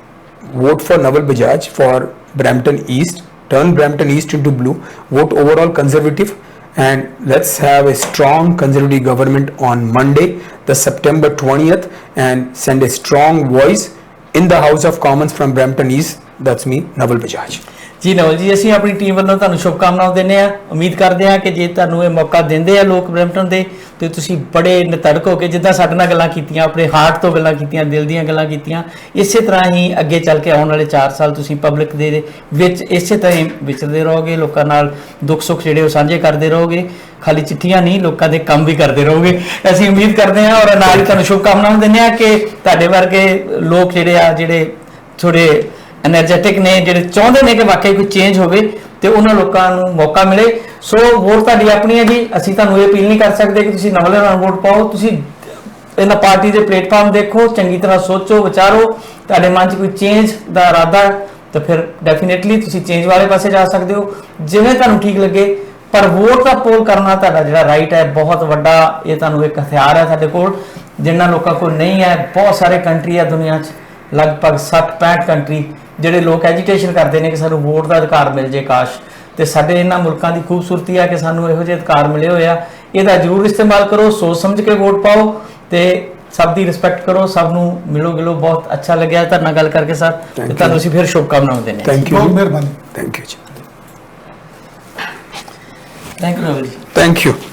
vote for Naval Bajaj for Brampton east, turn Brampton East into blue, vote overall conservative, and let's have a strong conservative government on Monday, the September 20th, and send a strong voice in the House of Commons from Brampton East. That's me, Naval Bajaj. ਜੀ ਨਵਲ ਜੀ, ਅਸੀਂ ਆਪਣੀ team ਵੱਲੋਂ ਤੁਹਾਨੂੰ ਸ਼ੁਭਕਾਮਨਾਵਾਂ ਦਿੰਦੇ ਆ। ਉਮੀਦ ਕਰਦੇ ਆ ਕਿ ਜੇ ਤੁਹਾਨੂੰ ਇਹ ਮੌਕਾ ਦਿੰਦੇ ਆ ਲੋਕ ਬਰੈਂਪਟਨ ਦੇ, ਤੇ ਤੁਸੀਂ ਬੜੇ ਨਿਤੜਕ ਹੋ ਕੇ ਜਿੱਦਾਂ ਸਾਡੇ ਨਾਲ ਗੱਲਾਂ ਕੀਤੀਆਂ, ਆਪਣੇ ਹਾਰਟ ਤੋਂ ਗੱਲਾਂ ਕੀਤੀਆਂ, ਦਿਲ ਦੀਆਂ ਗੱਲਾਂ ਕੀਤੀਆਂ, ਇਸੇ ਤਰ੍ਹਾਂ ਹੀ ਅੱਗੇ ਚੱਲ ਕੇ ਆਉਣ ਵਾਲੇ 4 ਸਾਲ ਤੁਸੀਂ ਪਬਲਿਕ ਦੇ ਵਿੱਚ ਇਸੇ ਤਰ੍ਹਾਂ ਹੀ ਵਿਚਰਦੇ ਰਹੋਗੇ, ਲੋਕਾਂ ਨਾਲ ਦੁੱਖ ਸੁੱਖ ਜਿਹੜੇ ਉਹ ਸਾਂਝੇ ਕਰਦੇ ਰਹੋਗੇ, ਖਾਲੀ ਚਿੱਠੀਆਂ ਨਹੀਂ, ਲੋਕਾਂ ਦੇ ਕੰਮ ਵੀ ਕਰਦੇ ਰਹੋਗੇ, ਅਸੀਂ ਉਮੀਦ ਕਰਦੇ ਹਾਂ। ਔਰ ਨਾਲ ਹੀ ਤੁਹਾਨੂੰ ਸ਼ੁਭਕਾਮਨਾਵਾਂ ਦਿੰਦੇ ਆ ਕਿ ਤੁਹਾਡੇ ਵਰਗੇ ਲੋਕ ਜਿਹੜੇ ਥੋੜੇ ਐਨਰਜੈਟਿਕ ਨੇ, ਜਿਹੜੇ ਚਾਹੁੰਦੇ ਨੇ ਕਿ ਵਾਕਈ ਕੋਈ ਚੇਂਜ ਹੋਵੇ ਤੇ ਉਹਨਾਂ ਲੋਕਾਂ ਨੂੰ ਮੌਕਾ ਮਿਲੇ। ਸੋ ਵੋਟ ਤੁਹਾਡੀ ਆਪਣੀ ਹੈ ਜੀ, ਅਸੀਂ ਤੁਹਾਨੂੰ ਇਹ ਅਪੀਲ ਨਹੀਂ ਕਰ ਸਕਦੇ ਕਿ ਤੁਸੀਂ ਨਵਲੇ ਨਾਲ ਵੋਟ ਪਾਓ। ਤੁਸੀਂ ਇਹਨਾਂ ਪਾਰਟੀ ਦੇ ਪਲੇਟਫਾਰਮ ਦੇਖੋ, ਚੰਗੀ ਤਰ੍ਹਾਂ ਸੋਚੋ, ਵਿਚਾਰੋ, ਤੁਹਾਡੇ ਮਨ 'ਚ ਕੋਈ ਚੇਂਜ ਦਾ ਇਰਾਦਾ ਤਾਂ ਫਿਰ ਡੈਫੀਨੇਟਲੀ ਤੁਸੀਂ ਚੇਂਜ ਵਾਲੇ ਪਾਸੇ ਜਾ ਸਕਦੇ ਹੋ, ਜਿਵੇਂ ਤੁਹਾਨੂੰ ਠੀਕ ਲੱਗੇ। ਪਰ ਵੋਟ ਦਾ ਪੋਲ ਕਰਨਾ ਤੁਹਾਡਾ ਜਿਹੜਾ ਰਾਈਟ ਹੈ, ਬਹੁਤ ਵੱਡਾ ਇਹ ਤੁਹਾਨੂੰ ਇੱਕ ਹਥਿਆਰ ਹੈ ਸਾਡੇ ਕੋਲ, ਜਿਨ੍ਹਾਂ ਲੋਕਾਂ ਕੋਲ ਨਹੀਂ ਹੈ। ਬਹੁਤ ਸਾਰੇ ਕੰਟਰੀ ਹੈ ਦੁਨੀਆ 'ਚ, ਲਗਭਗ 60-65 ਕੰਟਰੀ, ਜਿਹੜੇ ਲੋਕ ਐਜੀਟੇਸ਼ਨ ਕਰਦੇ ਨੇ ਕਿ ਸਾਨੂੰ ਵੋਟ ਦਾ ਅਧਿਕਾਰ ਮਿਲ ਜੇ ਕਾਸ਼। ਤੇ ਸਾਡੇ ਇਹਨਾਂ ਮੁਲਕਾਂ ਦੀ ਖੂਬਸੂਰਤੀ ਆ ਕਿ ਸਾਨੂੰ ਇਹੋ ਜਿਹੇ ਅਧਿਕਾਰ ਮਿਲੇ ਹੋਏ ਆ, ਇਹਦਾ ਜ਼ਰੂਰ ਇਸਤੇਮਾਲ ਕਰੋ, ਸੋਚ ਸਮਝ ਕੇ ਵੋਟ ਪਾਓ ਤੇ ਸਭ ਦੀ ਰਿਸਪੈਕਟ ਕਰੋ, ਸਭ ਨੂੰ ਮਿਲੋ ਗਿਲੋ। ਬਹੁਤ ਅੱਛਾ ਲੱਗਿਆ ਤੁਹਾਡੇ ਨਾਲ ਗੱਲ ਕਰਕੇ ਸਰ, ਤੇ ਤੁਹਾਨੂੰ ਅਸੀਂ ਫਿਰ ਸ਼ੁਭਕਾਮਨਾਵਾਂ ਦਿੰਦੇ ਹਾਂ। Thank you. ਬਹੁਤ ਮਿਹਰਬਾਨੀ। Thank you. Thank you. Thank you.